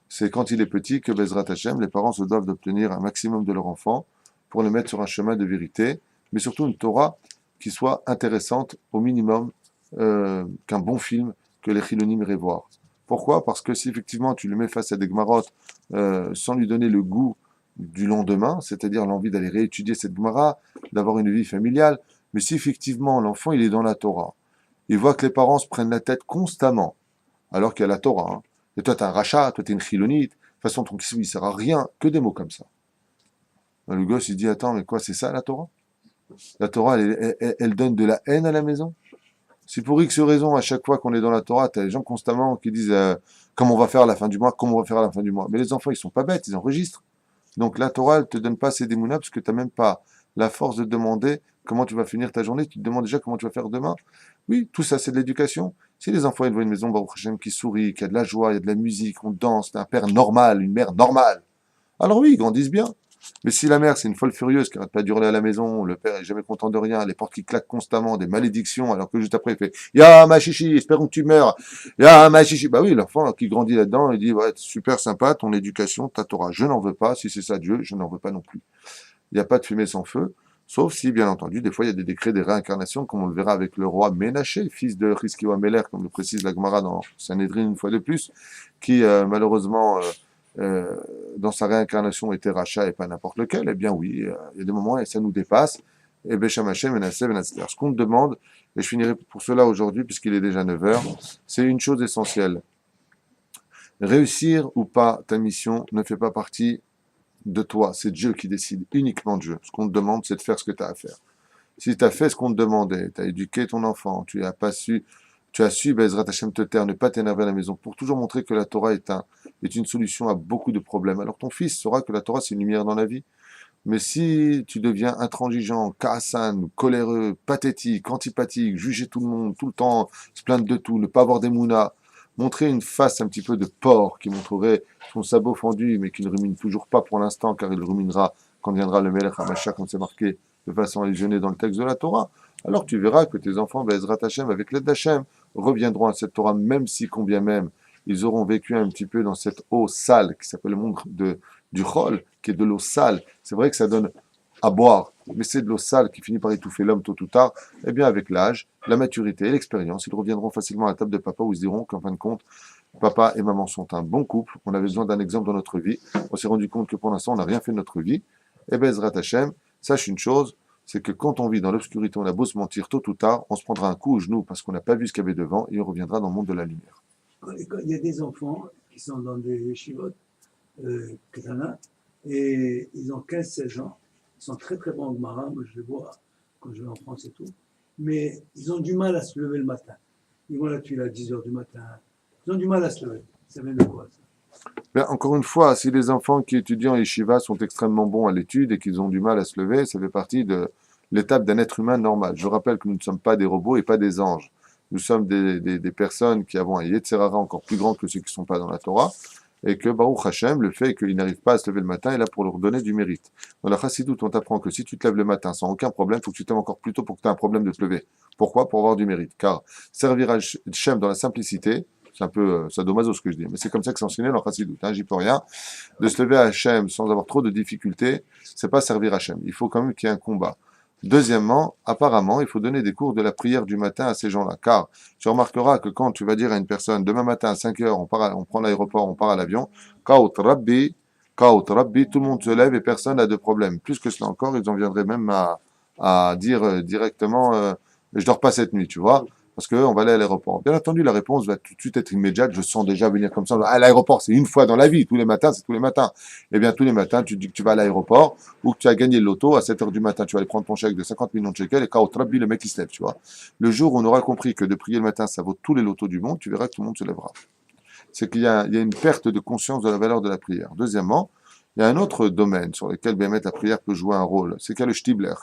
C'est quand il est petit que Bezrat Hashem, les parents se doivent d'obtenir un maximum de leur enfant pour le mettre sur un chemin de vérité, mais surtout une Torah qui soit intéressante au minimum qu'un bon film que les Chilonim iraient voir. Pourquoi? Parce que si effectivement tu le mets face à des Gmarot sans lui donner le goût du lendemain, c'est-à-dire l'envie d'aller réétudier cette Gemara, d'avoir une vie familiale, mais si effectivement l'enfant il est dans la Torah, il voit que les parents se prennent la tête constamment, alors qu'il y a la Torah, hein, et toi tu es un rachat, toi tu es une chilonite, de toute façon ton kissou il sert à rien, que des mots comme ça. Le gosse il dit attends mais quoi c'est ça la Torah? La Torah elle donne de la haine à la maison? C'est pour X raison, à chaque fois qu'on est dans la Torah, tu as des gens constamment qui disent comment on va faire à la fin du mois, comment on va faire à la fin du mois. Mais les enfants, ils sont pas bêtes, ils enregistrent. Donc la Torah, elle te donne pas ces démounas parce que tu n'as même pas la force de demander comment tu vas finir ta journée. Tu te demandes déjà comment tu vas faire demain. Oui, tout ça, c'est de l'éducation. Si les enfants, ils voient une maison, Baruch Hashem, qui sourit, qui a de la joie, il y a de la musique, on danse, t'as un père normal, une mère normale. Alors oui, ils grandissent bien. Mais si la mère, c'est une folle furieuse qui n'arrête pas d'hurler à la maison, le père est jamais content de rien, les portes qui claquent constamment, des malédictions, alors que juste après, il fait « Ya ma chichi, espérons que tu meurs. Ya ma chichi ». Bah oui, l'enfant qui grandit là-dedans, il dit « Ouais, super sympa, ton éducation, ta Torah, je n'en veux pas. Si c'est ça Dieu, je n'en veux pas non plus. » Il n'y a pas de fumée sans feu, sauf si, bien entendu, des fois, il y a des décrets des réincarnations, comme on le verra avec le roi Ménaché, fils de Hiskiwa Meler, comme le précise la Gemara dans Sanhedrin une fois de plus, qui malheureusement... dans sa réincarnation était rachat et pas n'importe lequel, eh bien oui, il y a des moments et ça nous dépasse. Et Besham Hashem, Menasseh, Menasseh. Ce qu'on te demande, et je finirai pour cela aujourd'hui puisqu'il est déjà 9 heures, c'est une chose essentielle. Réussir ou pas ta mission ne fait pas partie de toi, c'est Dieu qui décide, uniquement Dieu. Ce qu'on te demande, c'est de faire ce que tu as à faire. Si tu as fait ce qu'on te demandait, tu as éduqué ton enfant, tu as su, Bezrat Hashem, te taire, ne pas t'énerver à la maison, pour toujours montrer que la Torah est une solution à beaucoup de problèmes. Alors ton fils saura que la Torah, c'est une lumière dans la vie. Mais si tu deviens intransigeant, kassan, coléreux, pathétique, antipathique, juger tout le monde, tout le temps, se plaindre de tout, ne pas avoir des mounas, montrer une face un petit peu de porc qui montrerait son sabot fendu, mais qui ne rumine toujours pas pour l'instant, car il ruminera quand viendra le Melech HaMashiach, comme c'est marqué de façon allusionnée dans le texte de la Torah. Alors tu verras que tes enfants, Bezrat Hashem, avec l'aide d'Hachem, reviendront à cette Torah, même si, combien même, ils auront vécu un petit peu dans cette eau sale qui s'appelle le monde du Chol, qui est de l'eau sale. C'est vrai que ça donne à boire, mais c'est de l'eau sale qui finit par étouffer l'homme tôt ou tard. Eh bien, avec l'âge, la maturité et l'expérience, ils reviendront facilement à la table de papa où ils se diront qu'en fin de compte, papa et maman sont un bon couple. On avait besoin d'un exemple dans notre vie. On s'est rendu compte que pour l'instant, on n'a rien fait de notre vie. Et Bezrat Hashem, sache une chose, c'est que quand on vit dans l'obscurité, on a beau se mentir tôt ou tard, on se prendra un coup au genou parce qu'on n'a pas vu ce qu'il y avait devant et on reviendra dans le monde de la lumière. Il y a des enfants qui sont dans des yeshivot, Ketana, et ils ont 15-16 ans, ils sont très très bons en Gemara, moi je les vois quand je vais en France et tout, mais ils ont du mal à se lever le matin. Ils vont là-dessus à 10h du matin, ils ont du mal à se lever. Ça vient de quoi ça? Bien, encore une fois, si les enfants qui étudient en yeshiva sont extrêmement bons à l'étude et qu'ils ont du mal à se lever, ça fait partie de l'étape d'un être humain normal. Je rappelle que nous ne sommes pas des robots et pas des anges. Nous sommes des personnes qui avons un Yetzerara encore plus grand que ceux qui ne sont pas dans la Torah, et que Baruch Hashem, le fait qu'ils n'arrivent pas à se lever le matin est là pour leur donner du mérite. Dans la Chassidoute, on t'apprend que si tu te lèves le matin sans aucun problème, il faut que tu te lèves encore plus tôt pour que tu aies un problème de te lever. Pourquoi? Pour avoir du mérite. Car servir à Hashem dans la simplicité, C'est un peu sadomaso ce que je dis, mais c'est comme ça que c'est enseigné dans le Chassidut, hein, j'y peux rien. De se lever à Hachem sans avoir trop de difficultés, c'est pas servir Hachem. Il faut quand même qu'il y ait un combat. Deuxièmement, apparemment, il faut donner des cours de la prière du matin à ces gens-là, car tu remarqueras que quand tu vas dire à une personne, demain matin à 5 heures, on prend l'aéroport, on part à l'avion, Kaut Rabbi, tout le monde se lève et personne n'a de problème. Plus que cela encore, ils en viendraient même à dire directement, je dors pas cette nuit, tu vois, parce qu'on va aller à l'aéroport. Bien entendu, la réponse va tout de suite être immédiate, je sens déjà venir comme ça. À l'aéroport, c'est une fois dans la vie, tous les matins, c'est tous les matins. Eh bien, tous les matins, tu dis que tu vas à l'aéroport, ou que tu as gagné le loto, à 7 heures du matin, tu vas aller prendre ton chèque de 50 millions de shekels, et Kaut Rabbi, le mec, il se lève, tu vois. Le jour où on aura compris que de prier le matin, ça vaut tous les lotos du monde, tu verras que tout le monde se lèvera. C'est qu'il y a une perte de conscience de la valeur de la prière. Deuxièmement, il y a un autre domaine sur lequel Bémet la prière peut jouer un rôle, c'est qu'il y a le Shtibler.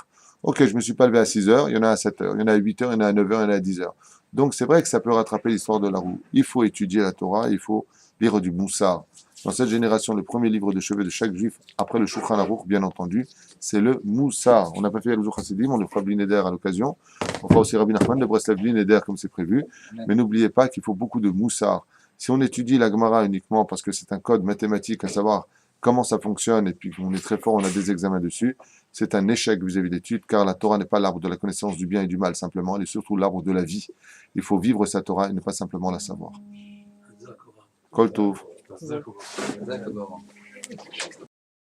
Ok, je me suis pas levé à 6 heures, il y en a à 7 heures, il y en a à 8 heures, il y en a à 9 heures, il y en a à 10 heures. Donc c'est vrai que ça peut rattraper l'histoire de la roue. Il faut étudier la Torah, il faut lire du Moussar. Dans cette génération, le premier livre de chevet de chaque juif, après le Shulchan Aruch, bien entendu, c'est le Moussar. On n'a pas fait le Chassidim, on le fera Blinéder à l'occasion. On fera aussi Rabbi Nachman de Breslev Blinéder comme c'est prévu. Mais n'oubliez pas qu'il faut beaucoup de Moussar. Si on étudie la Gemara uniquement parce que c'est un code mathématique, à savoir comment ça fonctionne, et puis on est très fort, on a des examens dessus, c'est un échec vis-à-vis d'études, car la Torah n'est pas l'arbre de la connaissance du bien et du mal simplement, elle est surtout l'arbre de la vie. Il faut vivre sa Torah et ne pas simplement la savoir. Kol Tov. D'accord.